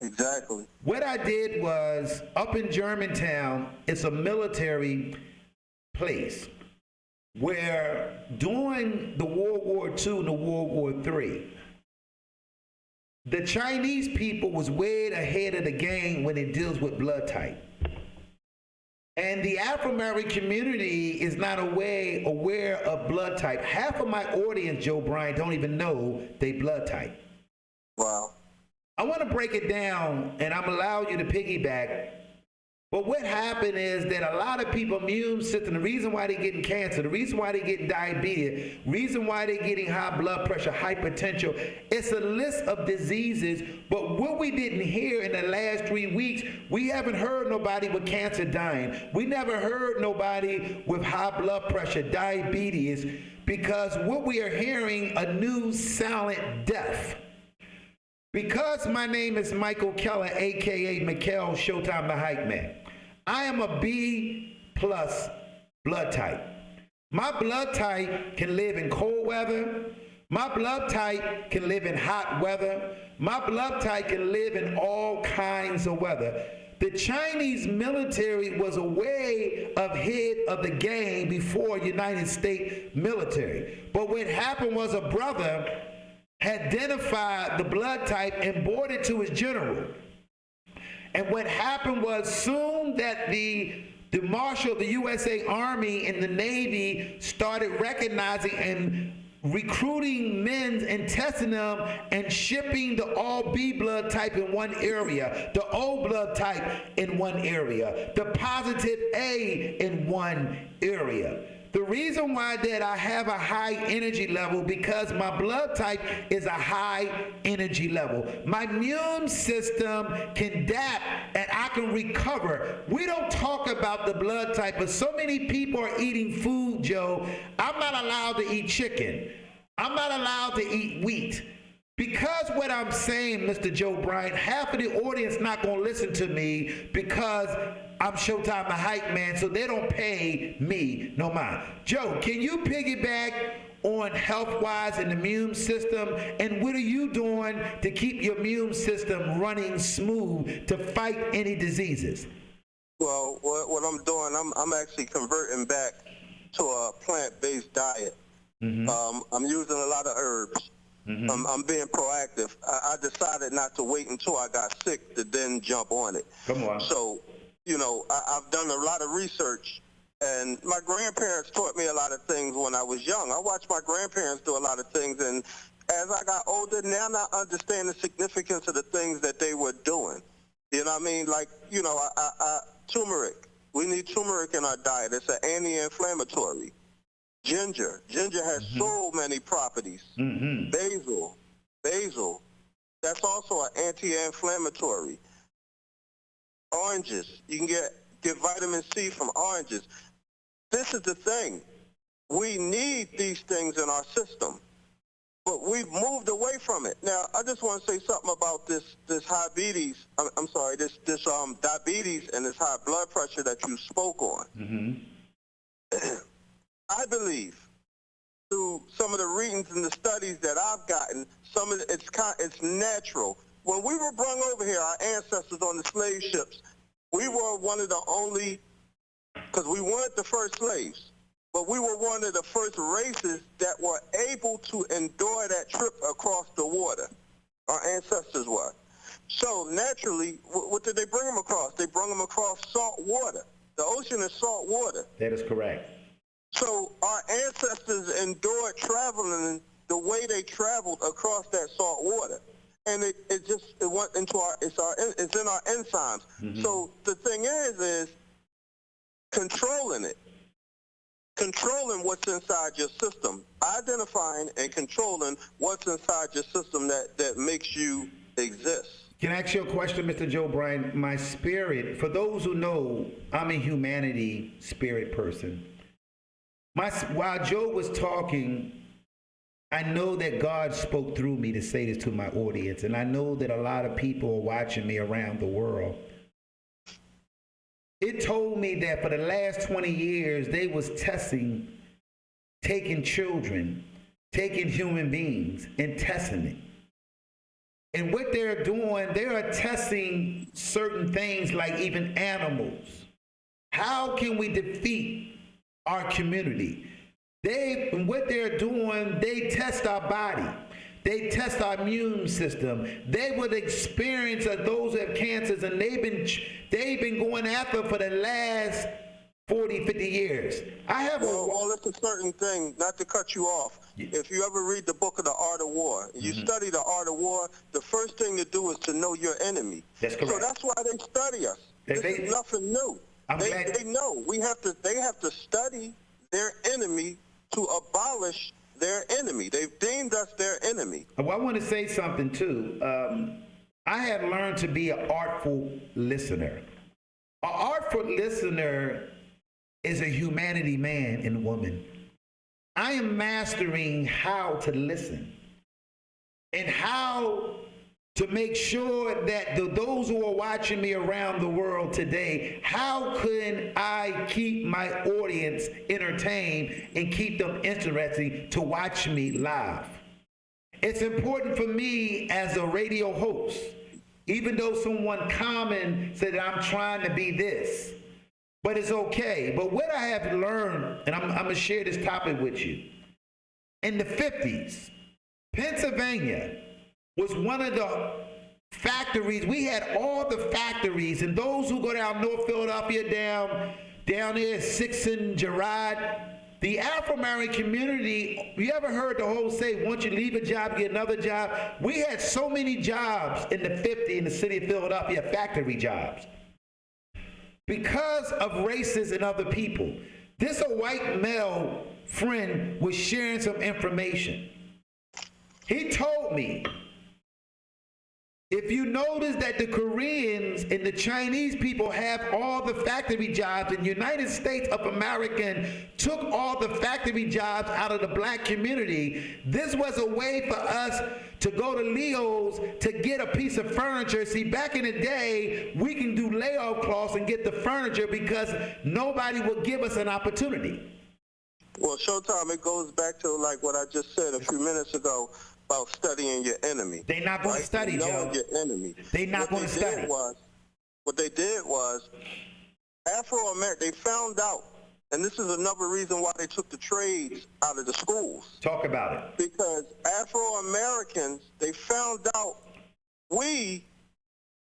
Exactly. What I did was, up in Germantown, it's a military place where during the World War II and the World War III, the Chinese people was way ahead of the game when it deals with blood type. And the Afro-American community is not aware of blood type. Half of my audience, Joe Bryant, don't even know they blood type. Wow. I want to break it down, and I'm allowing you to piggyback. But what happened is that a lot of people immune system, the reason why they're getting cancer, the reason why they're getting diabetes, reason why they're getting high blood pressure, hypertension, it's a list of diseases. But what we didn't hear in the last 3 weeks, we haven't heard nobody with cancer dying. We never heard nobody with high blood pressure, diabetes, because what we are hearing, a new silent death. Because my name is Michael Keller, a.k.a. Mikkel Showtime the Hype Man, I am a B plus blood type. My blood type can live in cold weather. My blood type can live in hot weather. My blood type can live in all kinds of weather. The Chinese military was a way ahead of the game before United States military. But what happened was a brother identified the blood type and brought it to his general. And what happened was soon that the marshal of the USA Army and the Navy started recognizing and recruiting men and testing them and shipping the all B blood type in one area, the O blood type in one area, the positive A in one area. The reason why that I have a high energy level because my blood type is a high energy level. My immune system can adapt and I can recover. We don't talk about the blood type, but so many people are eating food, Joe. I'm not allowed to eat chicken. I'm not allowed to eat wheat. Because what I'm saying, Mr. Joe Bryant, half of the audience not going to listen to me because I'm Showtime the Hype Man, so they don't pay me no mind. Joe, can you piggyback on health-wise and immune system? And what are you doing to keep your immune system running smooth to fight any diseases? Well, what I'm doing, I'm actually converting back to a plant-based diet. I'm using a lot of herbs. I'm being proactive. I decided not to wait until I got sick to then jump on it. Come on. So, you know, I've done a lot of research, and my grandparents taught me a lot of things when I was young. I watched my grandparents do a lot of things, and as I got older, now I understand the significance of the things that they were doing. You know what I mean? Like, you know, turmeric. We need turmeric in our diet. It's an anti-inflammatory. Ginger has so many properties. Basil, that's also an anti-inflammatory. Oranges, you can get vitamin C from oranges. This is the thing. We need these things in our system, but we've moved away from it. Now, I just want to say something about this diabetes. I'm sorry, this diabetes and this high blood pressure that you spoke on. I believe through some of the readings and the studies that I've gotten, some of it's natural. When we were brought over here, our ancestors on the slave ships, we were one of the only, because we weren't the first slaves, but we were one of the first races that were able to endure that trip across the water. Our ancestors were. So naturally, what did they bring them across? They brought them across salt water. The ocean is salt water. That is correct. So our ancestors endured traveling the way they traveled across that salt water. And it went into it's in our enzymes. So the thing is controlling it. Controlling what's inside your system. Identifying and controlling what's inside your system that makes you exist. Can I ask you a question, Mr. Joe Bryant? My spirit, for those who know, I'm a humanity spirit person. While Joe was talking, I know that God spoke through me to say this to my audience, and I know that a lot of people are watching me around the world. It told me that for the last 20 years, they was taking children, taking human beings, and testing it. And what they're doing, they are testing certain things like even animals. How can we defeat our community? What they're doing, they test our body. They test our immune system. They would experience those who have cancers, and they've been going after for the last 40, 50 years. Well, it's a certain thing, not to cut you off. If you ever read the book of The Art of War, you study The Art of War, the first thing to do is to know your enemy. That's correct. So that's why they study us. This is nothing new. They know. They have to study their enemy to abolish their enemy. They've deemed us their enemy. Well, I want to say something too. I have learned to be an artful listener. An artful listener is a humanity man and woman. I am mastering how to listen and how to make sure that those who are watching me around the world today, how can I keep my audience entertained and keep them interested to watch me live? It's important for me as a radio host, even though someone common said that I'm trying to be this, but it's okay. But what I have learned, and I'm going to share this topic with you. In the 50s, Pennsylvania was one of the factories. We had all the factories, and those who go down North Philadelphia, down there, 6th and Girard, the Afro-American community, you ever heard the whole say, once you leave a job, get another job? We had so many jobs in the 50s in the city of Philadelphia, factory jobs. Because of races and other people, this a white male friend was sharing some information. He told me, if you notice that the Koreans and the Chinese people have all the factory jobs, and the United States of America took all the factory jobs out of the black community, this was a way for us to go to Leo's to get a piece of furniture. See, back in the day, we can do layoff clause and get the furniture because nobody will give us an opportunity. Well, Showtime, it goes back to like what I just said a few minutes ago about studying your enemy. They're not going to study, Joe. Knowing your enemy. They're not going to study. What they did was, Afro-American, they found out, and this is another reason why they took the trades out of the schools. Talk about it. Because Afro-Americans, they found out we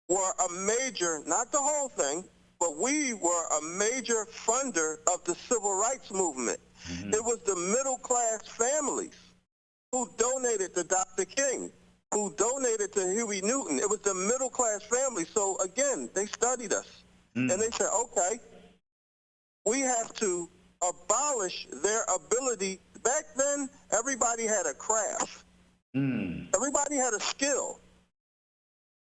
were a major, not the whole thing, but we were a major funder of the civil rights movement. Mm-hmm. It was the middle-class families who donated to Dr. King, who donated to Huey Newton. It was the middle-class family. So, again, they studied us. And they said, okay, we have to abolish their ability. Back then, everybody had a craft. Everybody had a skill.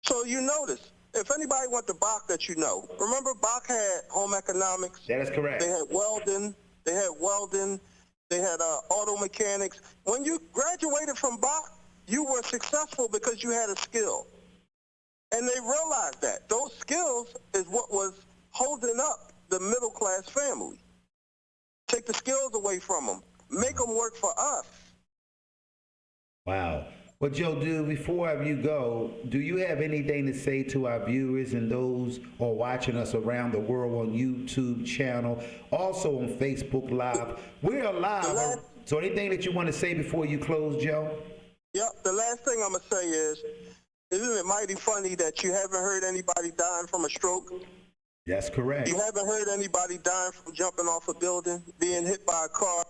So you notice, if anybody went to Bach that you know, remember Bach had home economics? That is correct. They had welding. They had auto mechanics. When you graduated from Bach, you were successful because you had a skill. And they realized that. Those skills is what was holding up the middle-class family. Take the skills away from them. Make them work for us. Wow. Well, Joe, before you go, do you have anything to say to our viewers and those who are watching us around the world on YouTube channel, also on Facebook Live? We're live. So anything that you want to say before you close, Joe? Yep. The last thing I'm going to say is, isn't it mighty funny that you haven't heard anybody dying from a stroke? That's correct. You haven't heard anybody dying from jumping off a building, being hit by a car,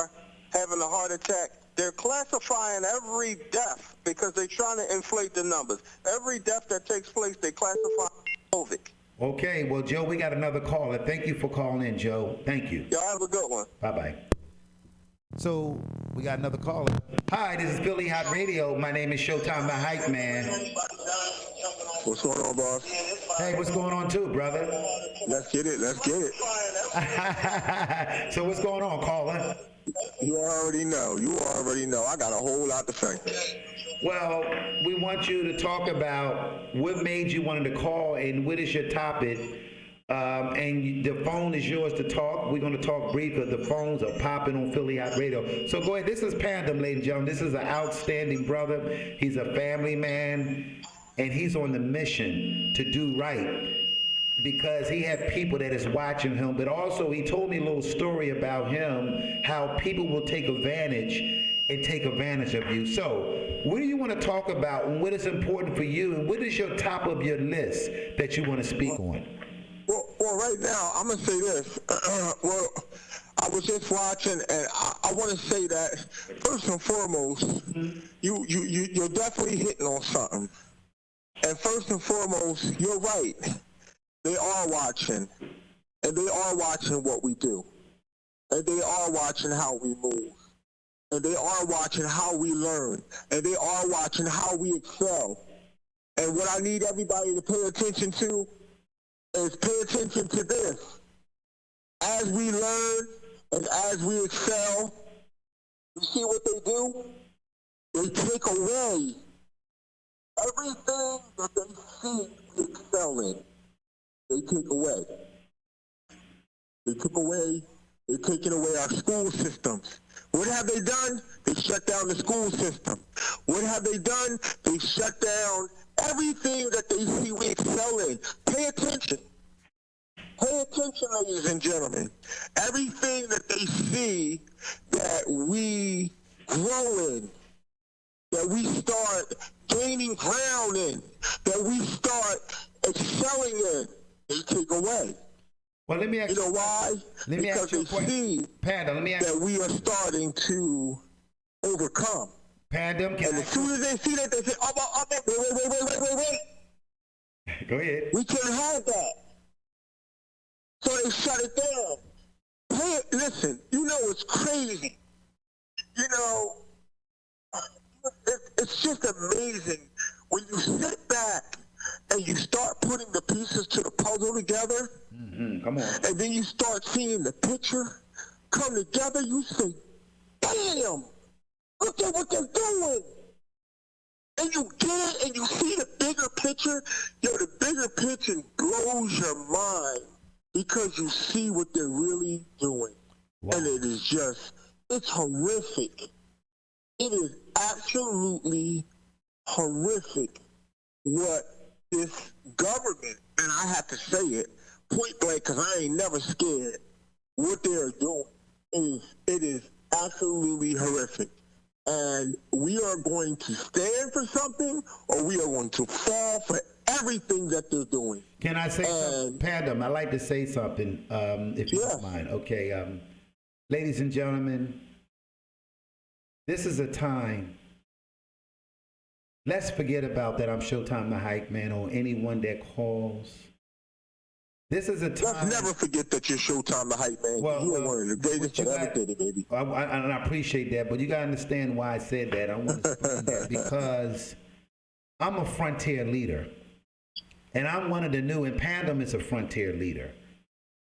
having a heart attack. They're classifying every death because they're trying to inflate the numbers. Every death that takes place, they classify COVID. Okay, well, Joe, we got another caller. Thank you for calling in, Joe. Thank you. Y'all have a good one. Bye-bye. So we got another caller. Hi, this is Philly Hot Radio. My name is Showtime the Hype Man. What's going on, boss? Hey, what's going on too, brother? Let's get it. So what's going on, caller? You already know. I got a whole lot to say. Well, we want you to talk about what made you want to call and what is your topic. And the phone is yours to talk. We're going to talk brief because the phones are popping on Philly Hot Radio. So go ahead. This is Pandem, ladies and gentlemen. This is an outstanding brother. He's a family man, and he's on the mission to do right because he had people that is watching him. But also, he told me a little story about him, how people will take advantage of you. So what do you want to talk about, and what is important for you, and what is your top of your list that you want to speak on? Well, right now, I'm going to say this. Well, I was just watching, and I want to say that, first and foremost, you're definitely hitting on something. And first and foremost, you're right. They are watching, and they are watching what we do. And they are watching how we move. And they are watching how we learn. And they are watching how we excel. And what I need everybody to pay attention to is pay attention to this. As we learn and as we excel, you see what they do? They take away Everything that they see we excel in, they take away. They're taking away our school systems. What have they done? They shut down the school system. What have they done? They shut down everything that they see we excel in. Pay attention. Pay attention, ladies and gentlemen. Everything that they see that we grow in, that we start gaining ground in, that we start excelling in, they take away. Well, let me ask you. know why? Let me because ask you a question. See Panda, let me ask that we are starting to overcome. Panda, and as soon as they see that, they say, wait. Go ahead. We can't have that. So they shut it down. Hey, listen, it's crazy. It's just amazing when you sit back and you start putting the pieces to the puzzle together. Mm-hmm. Come on. And then you start seeing the picture come together. You say, damn, look at what they're doing. And you get it and you see the bigger picture. The bigger picture blows your mind because you see what they're really doing. Wow. And it is it's horrific. It is absolutely horrific what this government, and I have to say it point blank because I ain't never scared, what they are doing it is absolutely horrific. And we are going to stand for something or we are going to fall for everything that they're doing. Can I say something? Pandem, I'd like to say something, if you don't mind. Okay, ladies and gentlemen, this is a time. Let's forget about that I'm Showtime the Hype Man or anyone that calls. This is a time. Let's never forget that you're Showtime the Hype Man. Well, you are one of the greatest that ever did it, baby. And I appreciate that, but you got to understand why I said that. I want to explain that because I'm a frontier leader. And I'm one of the new, and Pandem is a frontier leader.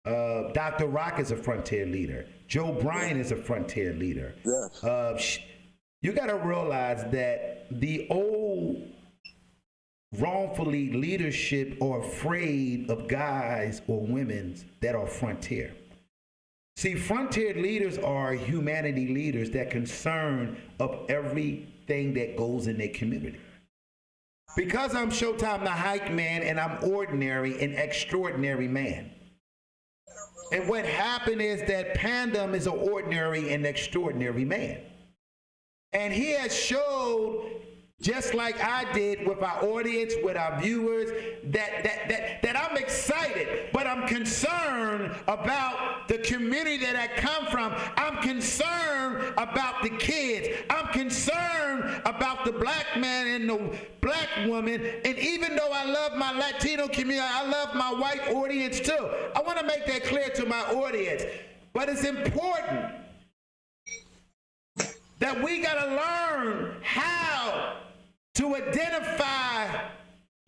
Dr. Rock is a frontier leader. Joe Bryan is a frontier leader. Yes. You got to realize that the old wrongfully leadership are afraid of guys or women that are frontier. See, frontier leaders are humanity leaders that concern of everything that goes in their community. Because I'm Showtime the Hype Man and I'm ordinary and extraordinary man. And what happened is that Pandem is an ordinary and extraordinary man. And he has showed, just like I did with our audience, with our viewers, that I'm excited, but I'm concerned about the community that I come from. I'm concerned about the kids. I'm concerned about the black man and the black woman. And even though I love my Latino community, I love my white audience too. I want to make that clear to my audience. But it's important that we got to learn how to identify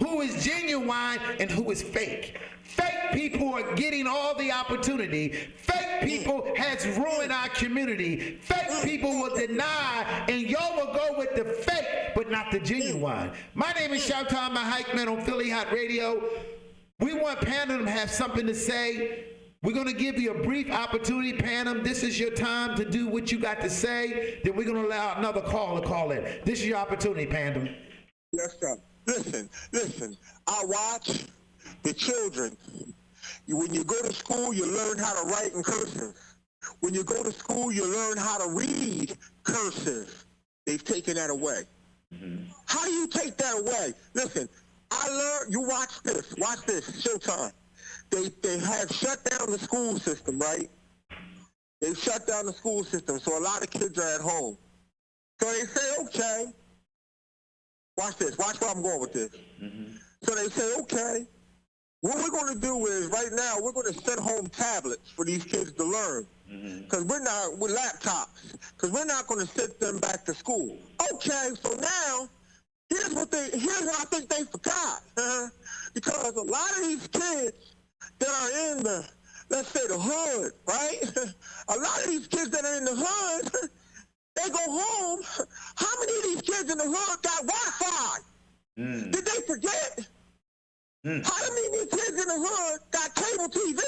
who is genuine and who is fake. Fake people are getting all the opportunity. Fake people has ruined our community. Fake people will deny, and y'all will go with the fake, but not the genuine. My name is Showtime the Hype Man on Philly Hot Radio. We want Pandem to have something to say. We're going to give you a brief opportunity, Pandem. This is your time to do what you got to say. Then we're going to allow another call to call in. This is your opportunity, Pandem. Yes, sir. Listen. I watch the children. When you go to school, you learn how to write in cursive. When you go to school, you learn how to read cursive. They've taken that away. Mm-hmm. How do you take that away? Listen, I learned, you watch this, Showtime. They have shut down the school system, right? They've shut down the school system, so a lot of kids are at home. So they say, okay, watch this, watch where I'm going with this. Mm-hmm. So they say, okay, what we're going to do is right now we're going to send home tablets for these kids to learn. Because we're not with laptops, because we're not going to send them back to school. Okay, so now here's what I think they forgot. Because a lot of these kids that are in the, let's say, the hood, right? A lot of these kids that are in the hood, they go home. How many of these kids in the hood got Wi-Fi? Did they forget? How many kids in the hood got cable TV?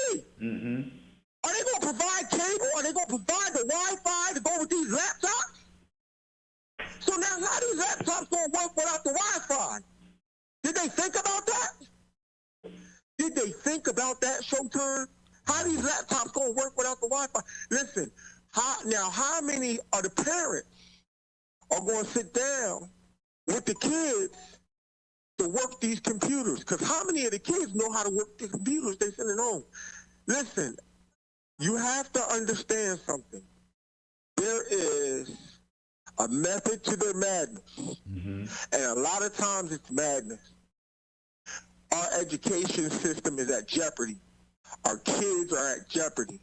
Are they going to provide cable? Are they going to provide the Wi-Fi to go with these laptops? So now how these laptops going to work without the Wi-Fi? Did they think about that? Did they think about that, Showtime? How these laptops going to work without the Wi-Fi? Listen, how many of the parents are going to sit down with the kids to work these computers? Because how many of the kids know how to work the computers they send it home? Listen, you have to understand something. There is a method to their madness. And a lot of times it's madness. Our education system is at jeopardy. Our kids are at jeopardy.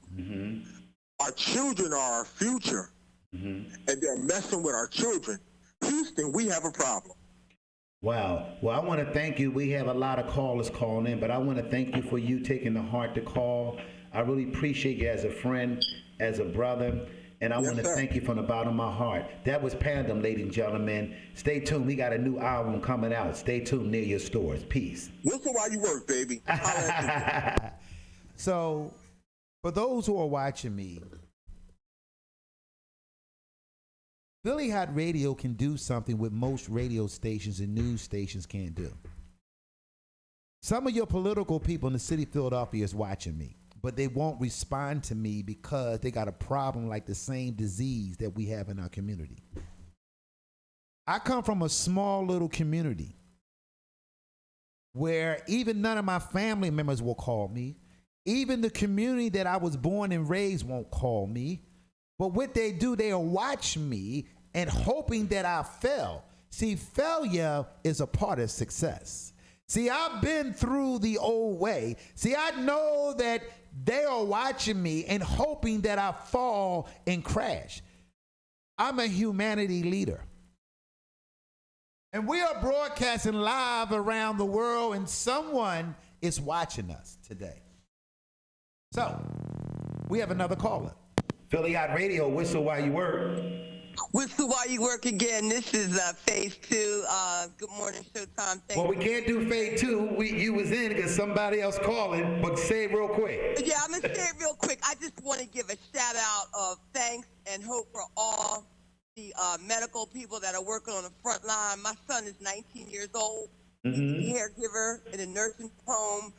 Our children are our future. And they're messing with our children. Houston, we have a problem. Wow. Well, I want to thank you. We have a lot of callers calling in, but I want to thank you for you taking the heart to call. I really appreciate you as a friend, as a brother, and I want to thank you from the bottom of my heart. That was Pandem, ladies and gentlemen. Stay tuned. We got a new album coming out. Stay tuned near your stores. Peace. Listen while you work, baby. So, for those who are watching me, Philly Hott Radio can do something what most radio stations and news stations can't do. Some of your political people in the city of Philadelphia is watching me, but they won't respond to me because they got a problem like the same disease that we have in our community. I come from a small little community where even none of my family members will call me. Even the community that I was born and raised won't call me. But what they do, they'll watch me and hoping that I fail. See, failure is a part of success. See, I've been through the old way. See, I know that they are watching me and hoping that I fall and crash. I'm a humanity leader. And we are broadcasting live around the world, and someone is watching us today. So, we have another caller. Philly Hott Radio, whistle while you work. Whistle while you work again. This is phase 2. Good morning, Showtime. Well, we can't do fade 2. You was in because somebody else calling, but say it real quick. Yeah, I'm going to say it real quick. I just want to give a shout out of thanks and hope for all the medical people that are working on the front line. My son is 19 years old. He's a caregiver in a nursing home.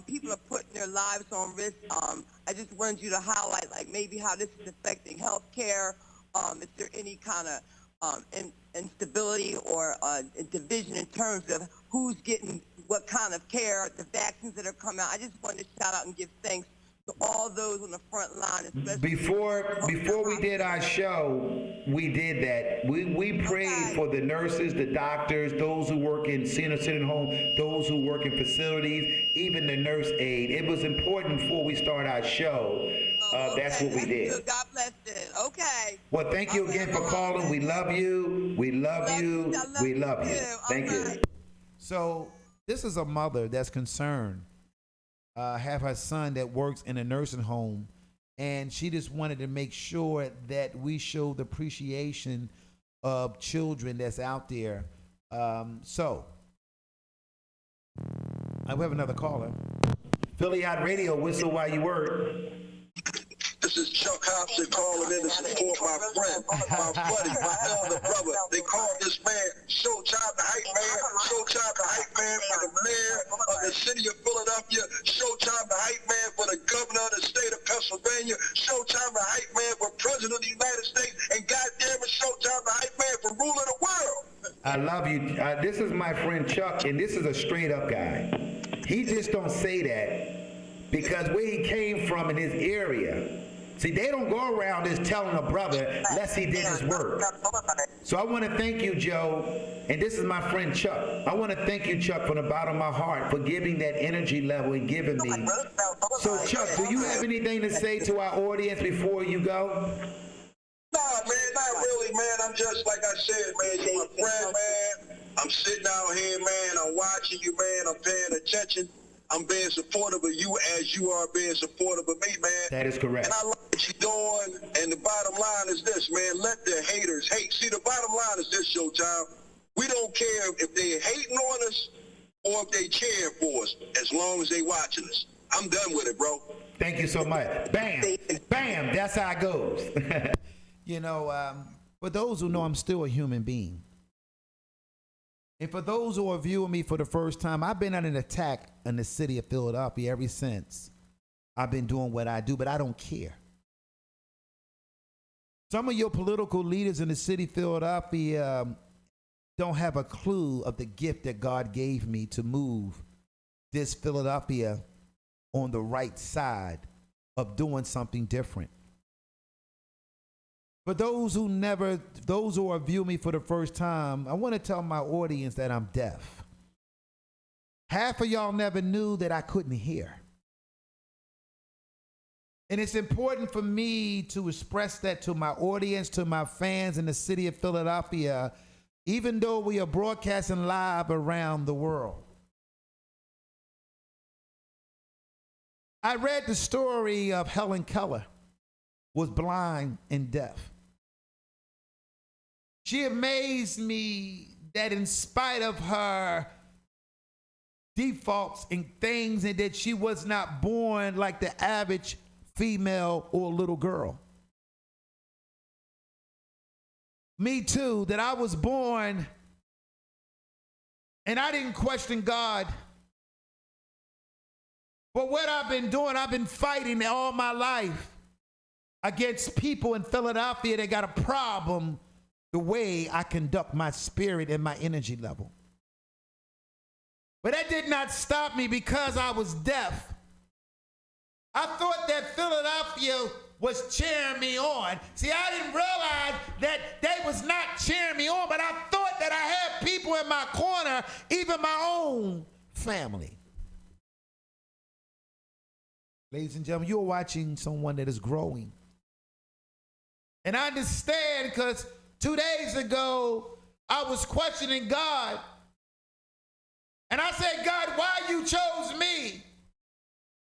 People are putting their lives on risk. I just wanted you to highlight, like, maybe how this is affecting health care. Is there any kind of instability or division in terms of who's getting what kind of care, the vaccines that are coming out? I just wanted to shout out and give thanks to all those on the front line. Especially Before we did our show, we did that. We prayed for the nurses, the doctors, those who work in senior home, those who work in facilities, even the nurse aide. It was important before we start our show. That's what we did. God bless it. Okay. Well, thank you again for calling. We love you. We love you. We love you. Thank you. So this is a mother that's concerned, have her son that works in a nursing home, and she just wanted to make sure that we show the appreciation of children that's out there. So I have another caller. Philly Hott Radio, whistle while you work. This is Chuck Hobson calling in to support my friend, my buddy, my elder brother. They call this man Showtime the Hype Man, Showtime the Hype Man for the mayor of the city of Philadelphia, Showtime the Hype Man for the governor of the state of Pennsylvania, Showtime the Hype Man for president of the United States, and goddamn it, Showtime the Hype Man for ruling the world. I love you. This is my friend Chuck, and this is a straight up guy. He just don't say that because where he came from in his area. See, they don't go around just telling a brother unless he did his work. So I want to thank you, Joe, and this is my friend Chuck. I want to thank you, Chuck, from the bottom of my heart for giving that energy level and giving me. So, Chuck, do you have anything to say to our audience before you go? Nah, man, not really, man. I'm just, like I said, man, you're my friend, man. I'm sitting out here, man. I'm watching you, man. I'm paying attention. I'm being supportive of you as you are being supportive of me, man. That is correct. And I like what you're doing. And the bottom line is this, man. Let the haters hate. See, the bottom line is this, Showtime. We don't care if they hating on us or if they cheering for us, as long as they watching us. I'm done with it, bro. Thank you so much. Bam, bam. That's how it goes. You know, for those who know, I'm still a human being. And for those who are viewing me for the first time, I've been under an attack in the city of Philadelphia ever since I've been doing what I do, but I don't care. Some of your political leaders in the city of Philadelphia don't have a clue of the gift that God gave me to move this Philadelphia on the right side of doing something different. For those who are viewing me for the first time, I want to tell my audience that I'm deaf. Half of y'all never knew that I couldn't hear. And it's important for me to express that to my audience, to my fans in the city of Philadelphia, even though we are broadcasting live around the world. I read the story of Helen Keller, was blind and deaf. She amazed me that in spite of her defaults and things, and that she was not born like the average female or little girl. Me too, that I was born and I didn't question God. But what I've been doing, I've been fighting all my life against people in Philadelphia that got a problem the way I conduct my spirit and my energy level. But that did not stop me because I was deaf. I thought that Philadelphia was cheering me on. See, I didn't realize that they was not cheering me on, but I thought that I had people in my corner, even my own family. Ladies and gentlemen, you're watching someone that is growing. And I understand, because 2 days ago, I was questioning God. And I said, God, why you chose me?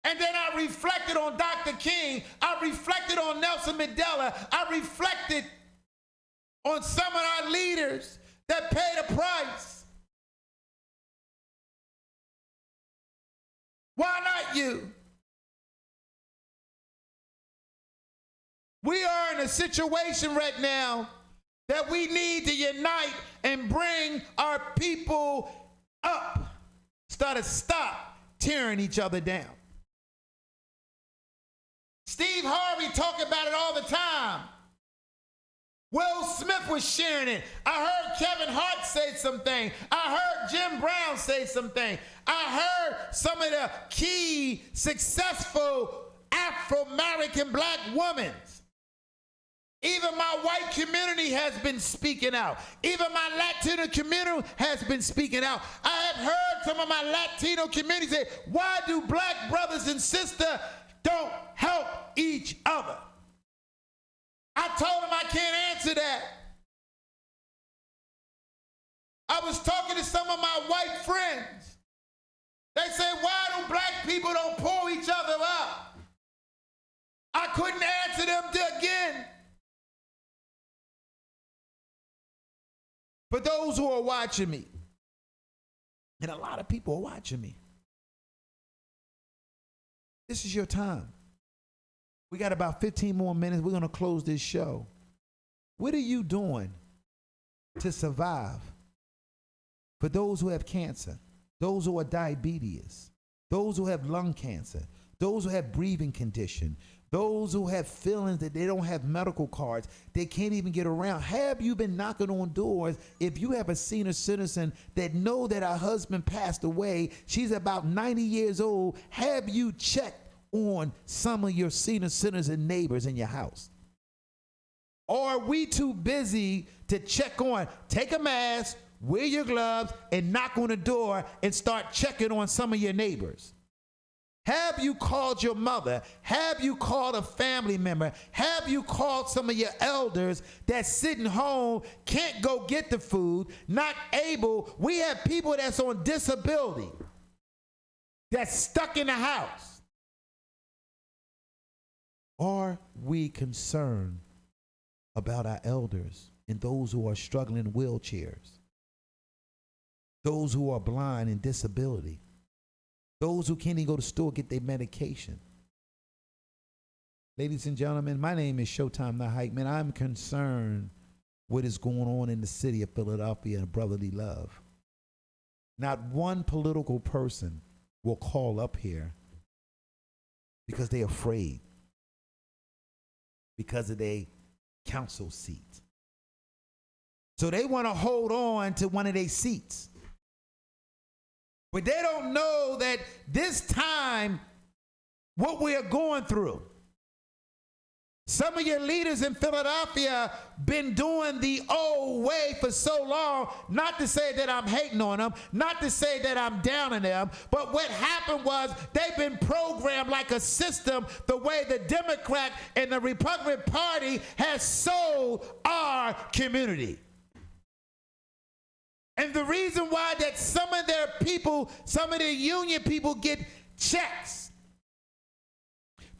And then I reflected on Dr. King. I reflected on Nelson Mandela. I reflected on some of our leaders that paid a price. Why not you? We are in a situation right now that we need to unite and bring our people up. Stop tearing each other down. Steve Harvey talked about it all the time. Will Smith was sharing it. I heard Kevin Hott say something. I heard Jim Brown say something. I heard some of the key successful Afro-American black women. Even my white community has been speaking out. Even my Latino community has been speaking out. I have heard some of my Latino community say, why do black brothers and sisters don't help each other? I told them I can't answer that. I was talking to some of my white friends. They said, why do black people don't pull each other up? I couldn't answer them again. For those who are watching me, and a lot of people are watching me, this is your time. We got about 15 more minutes. We're going to close this show. What are you doing to survive? For those who have cancer, those who are diabetes, those who have lung cancer, those who have breathing condition, those who have feelings that they don't have medical cards, they can't even get around. Have you been knocking on doors? If you have a senior citizen that know that her husband passed away, she's about 90 years old, have you checked on some of your senior citizen neighbors in your house? Or are we too busy to check on, take a mask, wear your gloves, and knock on the door and start checking on some of your neighbors? Have you called your mother? Have you called a family member? Have you called some of your elders that's sitting home, can't go get the food, not able? We have people that's on disability, that's stuck in the house. Are we concerned about our elders and those who are struggling in wheelchairs? those who are blind and disability, those who can't even go to the store get their medication. Ladies and gentlemen, my name is Showtime the Hype Man. I'm concerned what is going on in the city of Philadelphia and brotherly love. Not one political person will call up here because they're afraid because of their council seat. So they want to hold on to one of their seats. But they don't know that this time, what we are going through, some of your leaders in Philadelphia been doing the old way for so long, not to say that I'm hating on them, not to say that I'm down on them, but what happened was they've been programmed like a system the way the Democrat and the Republican Party has sold our community. And the reason why that some of their people, some of the union people get checks.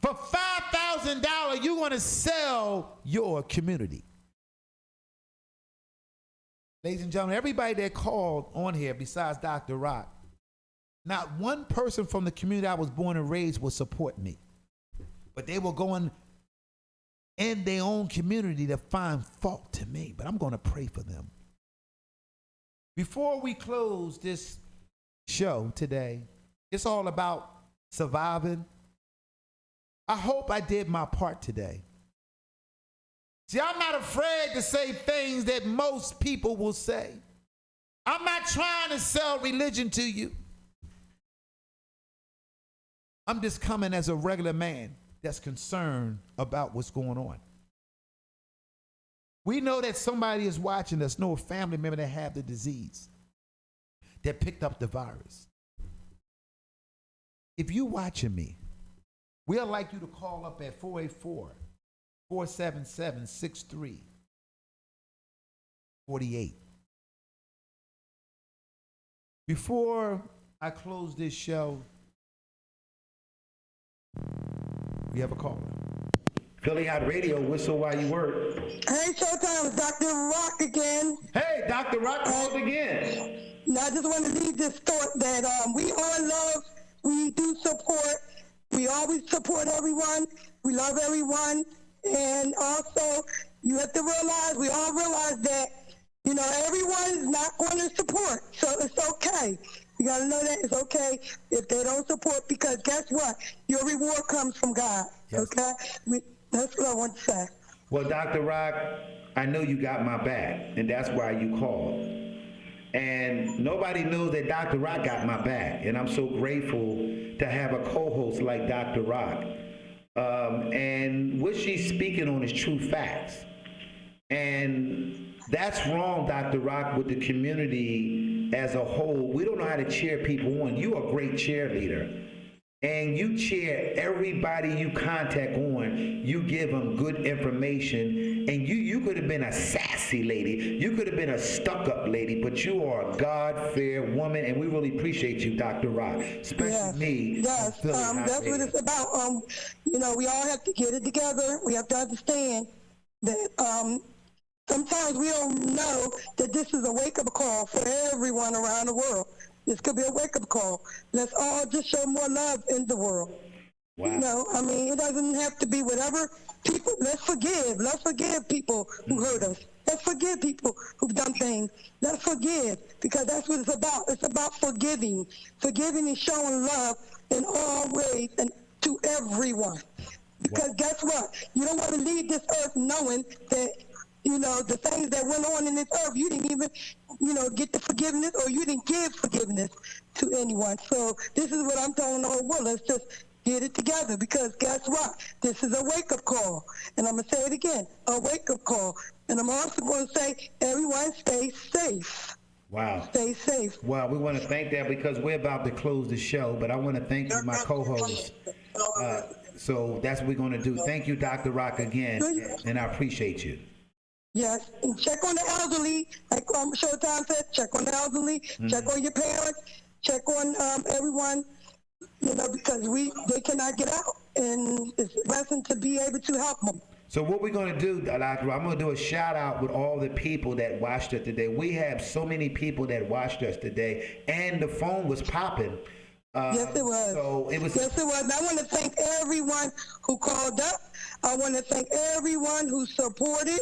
For $5,000, you're going to sell your community. Ladies and gentlemen, everybody that called on here besides Dr. Rock, not one person from the community I was born and raised will support me. But they were going in their own community to find fault to me. But I'm going to pray for them. Before we close this show today, it's all about surviving. I hope I did my part today. See, I'm not afraid to say things that most people will say. I'm not trying to sell religion to you. I'm just coming as a regular man that's concerned about what's going on. We know that somebody is watching us, know a family member that have the disease, that picked up the virus. If you're watching me, we'd like you to call up at 484-477-6348. Before I close this show, we have a caller. Philly Hot Radio, whistle while you work. Hey, Showtime, it's Dr. Rock again. Hey, Dr. Rock called again. Now, I just want to leave this thought that we are love, we do support, we always support everyone, we love everyone, and also you have to realize, we all realize that, you know, everyone is not going to support, so it's okay. You got to know that it's okay if they don't support, because guess what? Your reward comes from God, yes. Okay? That's what I want to say. Well, Dr. Rock, I know you got my back, and that's why you called. And nobody knows that Dr. Rock got my back, and I'm so grateful to have a co-host like Dr. Rock. And what she's speaking on is true facts. And that's wrong, Dr. Rock, with the community as a whole. We don't know how to cheer people on. You're a great cheerleader. And you cheer everybody you contact on. You give them good information. And you could have been a sassy lady. You could have been a stuck-up lady. But you are a God-fearing woman. And we really appreciate you, Dr. Rock. Especially me. Yes, that's what it's about. You know, we all have to get it together. We have to understand that sometimes we don't know that this is a wake-up call for everyone around the world. This could be a wake-up call. Let's all just show more love in the world. Wow. You know, I mean, it doesn't have to be whatever people. Let's forgive. Let's forgive people who hurt us. Let's forgive people who've done things. Let's forgive, because that's what it's about. It's about forgiving. Forgiving and showing love in all ways and to everyone. Because guess what? You don't want to leave this earth knowing that, you know, the things that went on in this earth, you didn't even, you know, get the forgiveness, or you didn't give forgiveness to anyone. So this is what I'm telling the whole world. Let's just get it together, because guess what? This is a wake-up call. And I'm going to say it again, a wake-up call. And I'm also going to say, everyone stay safe. Wow. Stay safe. Well, we want to thank that, because we're about to close the show, but I want to thank you, my co-host. So that's what we're going to do. Thank you, Dr. Rock, again, and I appreciate you. Yes, and check on the elderly, like Showtime said, check on the elderly, check on your parents, check on everyone, you know, because they cannot get out, and it's a lesson to be able to help them. So what we're going to do, Dr. I'm going to do a shout out with all the people that watched us today. We have so many people that watched us today, and the phone was popping. Yes, it was. So it was. Yes, it was. And I want to thank everyone who called up. I want to thank everyone who supported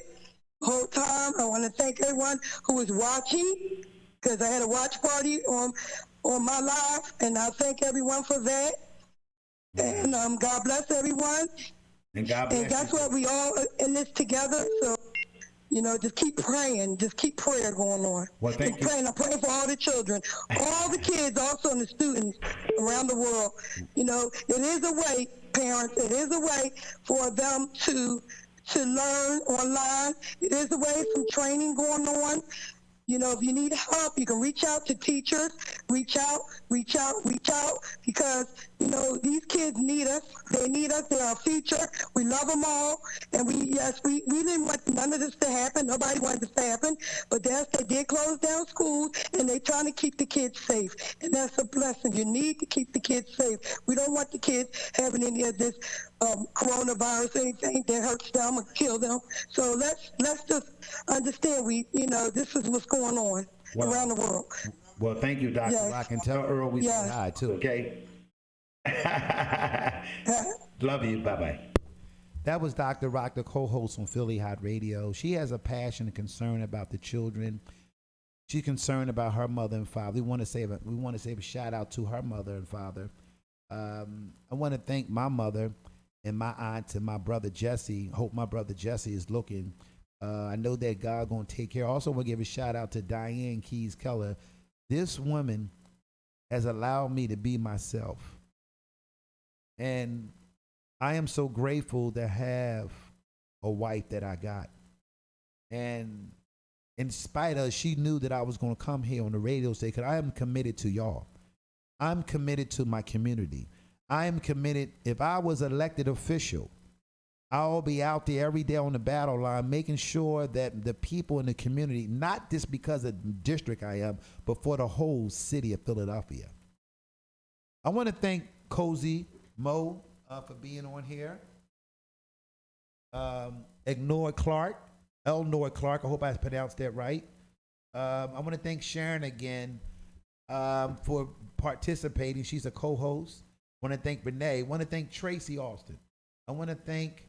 the whole time. I want to thank everyone who was watching, because I had a watch party on my live, and I thank everyone for that. And God bless everyone. And God bless. And guess you. what? We all in this together. So, just keep praying. Just keep prayer going on. Well, thank keep you. praying. I'm praying for all the children, all the kids, also and the students around the world. It is a way, parents. It is a way for them to learn online. It is a way, some training going on. If you need help, you can reach out to teachers. Reach out, because, these kids need us. They need us. They're our future. We love them all. And we didn't want none of this to happen. Nobody wanted this to happen. But they did close down schools, and they're trying to keep the kids safe. And that's a blessing. You need to keep the kids safe. We don't want the kids having any of this coronavirus, anything that hurts them or kill them. So let's just understand this is what's going on around the world. Well, thank you, Dr. Yes. Rock, and tell Earl we say Yes. hi too. Okay. Love you. Bye bye. That was Dr. Rock, the co-host on Philly Hot Radio. She has a passion and concern about the children. She's concerned about her mother and father. We want to say a shout out to her mother and father. I want to thank my mother and my aunt and my brother Jesse. Hope my brother Jesse is looking. I know that God gonna take care. Also, want to give a shout out to Diane Keys Keller. This woman has allowed me to be myself, and I am so grateful to have a wife that I got. And in spite of, she knew that I was going to come here on the radio station, because I am committed to y'all. I'm committed to my community. I am committed. If I was elected official, I'll be out there every day on the battle line, making sure that the people in the community, not just because of the district I am, but for the whole city of Philadelphia. I want to thank Cozy Mo for being on here. Elnor Clark. I hope I pronounced that right. I want to thank Sharon again for participating. She's a co-host. I want to thank Renee. I want to thank Tracy Austin. I want to thank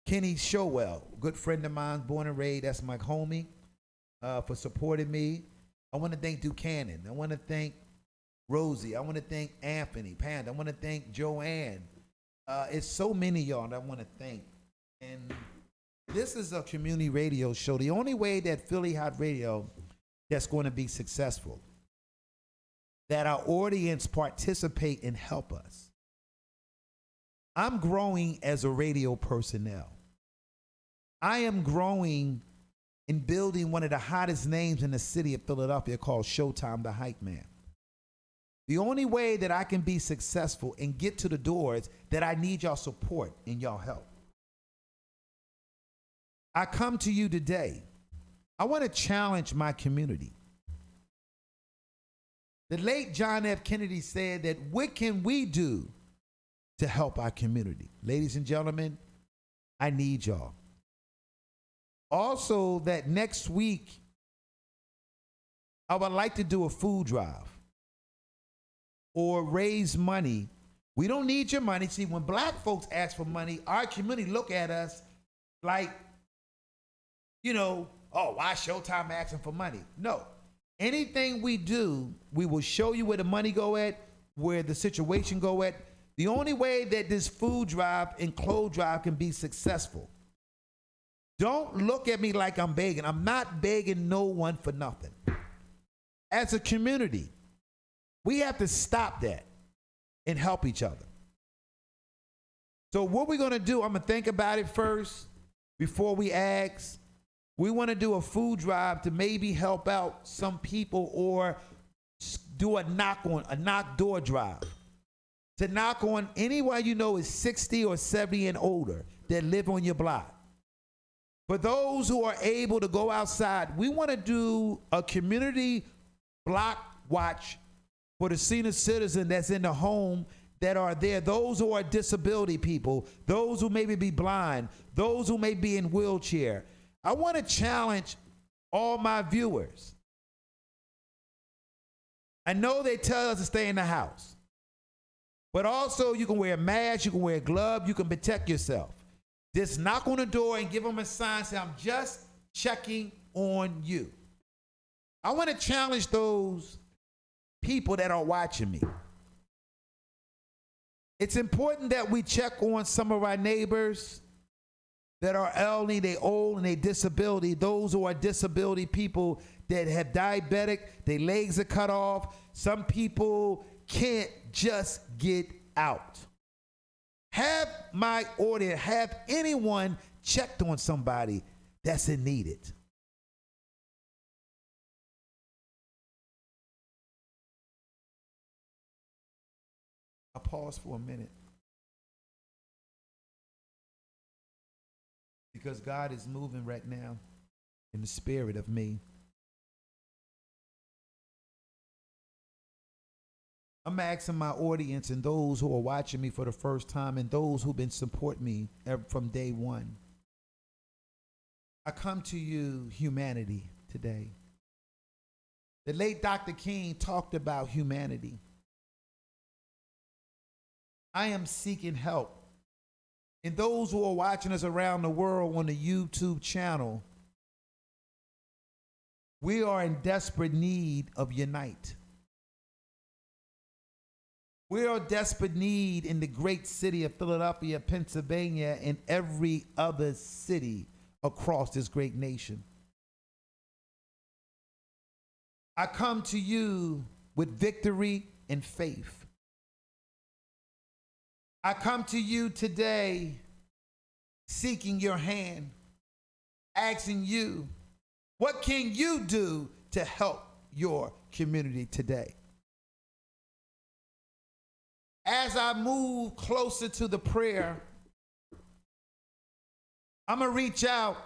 Kenny Showell, good friend of mine, born and raised. That's my homie, for supporting me. I want to thank Buchanan. I want to thank Rosie. I want to thank Anthony Panda. I want to thank Joanne. It's so many of y'all that I want to thank. And this is a community radio show. The only way that Philly Hot Radio that's going to be successful, that our audience participate and help us. I'm growing as a radio personnel. I am growing in building one of the hottest names in the city of Philadelphia called Showtime the Hype Man. The only way that I can be successful and get to the doors that I need y'all support and y'all help. I come to you today. I want to challenge my community. The late John F. Kennedy said that what can we do to help our community? Ladies and gentlemen, I need y'all. Also, that next week, I would like to do a food drive or raise money. We don't need your money. See, when black folks ask for money, our community look at us like, oh, why Showtime asking for money? No. Anything we do, we will show you where the money go at, where the situation go at. The only way that this food drive and clothes drive can be successful. Don't look at me like I'm begging. I'm not begging no one for nothing. As a community, we have to stop that and help each other. So what we're going to do, I'm going to think about it first before we ask. We want to do a food drive to maybe help out some people, or do a knock door drive. To knock on anyone you know is 60 or 70 and older that live on your block. For those who are able to go outside, we want to do a community block watch for the senior citizen that's in the home that are there, those who are disability people, those who maybe be blind, those who may be in wheelchair. I want to challenge all my viewers. I know they tell us to stay in the house, but also you can wear a mask, you can wear a glove, you can protect yourself. Just knock on the door and give them a sign, say, I'm just checking on you. I want to challenge those people that are watching me. It's important that we check on some of our neighbors that are elderly, they old, and they disability. Those who are disability people that have diabetic, their legs are cut off. Some people can't just get out. Have my audience, have anyone checked on somebody that's in need. I'll pause for a minute. Because God is moving right now in the spirit of me. I'm asking my audience and those who are watching me for the first time and those who've been supporting me from day one. I come to you, humanity, today. The late Dr. King talked about humanity. I am seeking help. And those who are watching us around the world on the YouTube channel, we are in desperate need of unite. We are in desperate need in the great city of Philadelphia, Pennsylvania, and every other city across this great nation. I come to you with victory and faith. I come to you today seeking your hand, asking you, what can you do to help your community today? As I move closer to the prayer, I'm going to reach out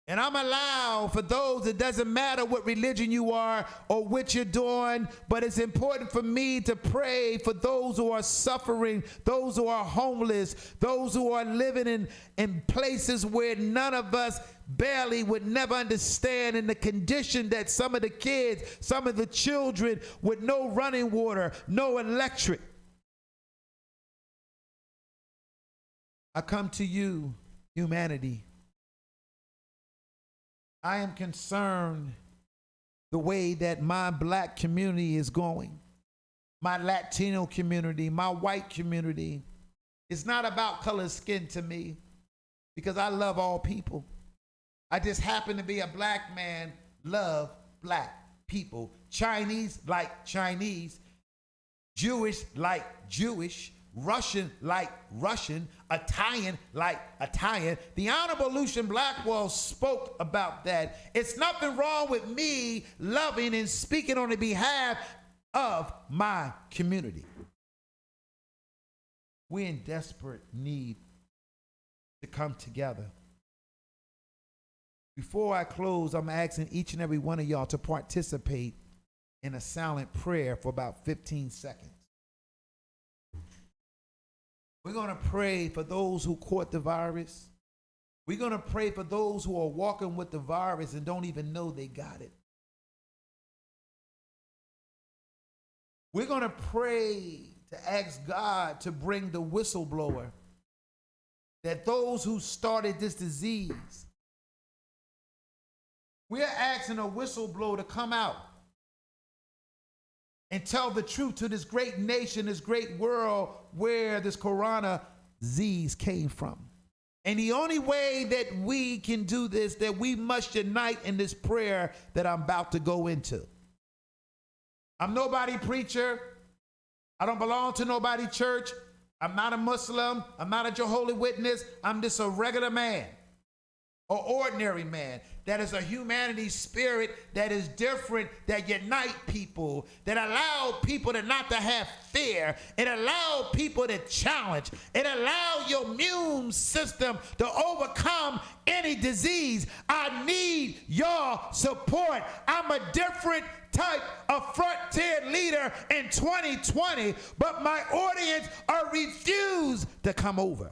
and I'm allow for those, it doesn't matter what religion you are or what you're doing, but it's important for me to pray for those who are suffering, those who are homeless, those who are living in places where none of us barely would never understand, in the condition that some of the kids, some of the children with no running water, no electric. I come to you, humanity. I am concerned the way that my black community is going, my Latino community, my white community. It's not about color of skin to me, because I love all people. I just happen to be a black man, love black people. Chinese like Chinese, Jewish like Jewish, Russian like Russian, Italian like Italian. The Honorable Lucian Blackwell spoke about that. It's nothing wrong with me loving and speaking on the behalf of my community. We're in desperate need to come together. Before I close, I'm asking each and every one of y'all to participate in a silent prayer for about 15 seconds. We're going to pray for those who caught the virus. We're going to pray for those who are walking with the virus and don't even know they got it. We're going to pray to ask God to bring the whistleblower, that those who started this disease, we're asking a whistleblower to come out and tell the truth to this great nation, this great world where this corona disease came from. And the only way that we can do this, that we must unite in this prayer that I'm about to go into. I'm nobody preacher. I don't belong to nobody church. I'm not a Muslim. I'm not a Jehovah's Witness. I'm just a regular man, or ordinary man, that is a humanity spirit that is different, that unite people, that allow people to not to have fear. It allow people to challenge. It allow your immune system to overcome any disease. I need y'all support. I'm a different type of frontier leader in 2020, but my audience are refused to come over.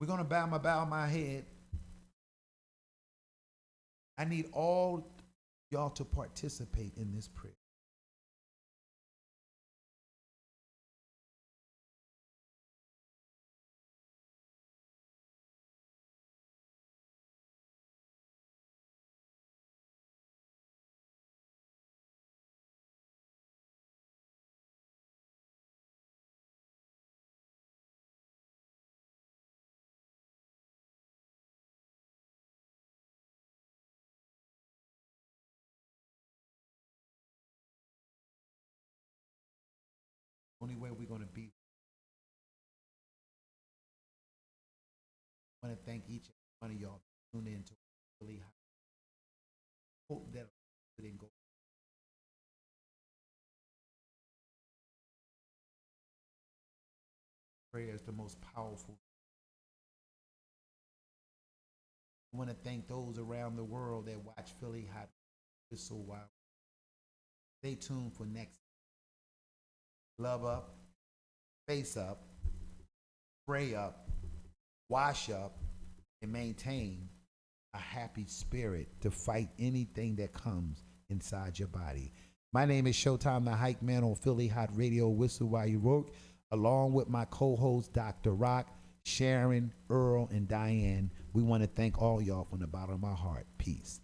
We're going to bow my head. I need all y'all to participate in this prayer. Only way we're going to be. I want to thank each and one of y'all for tuning in to really high. Hope that it didn't go. Prayer is the most powerful. I want to thank those around the world that watch Philly Hot. It's so wild. Stay tuned for next. Love up, face up, pray up, wash up, and maintain a happy spirit to fight anything that comes inside your body. My name is Showtime the Hype Man on Philly Hot Radio. Whistle while you work, along with my co-hosts Dr. Rock, Sharon, Earl, and Diane. We want to thank all y'all from the bottom of my heart. Peace.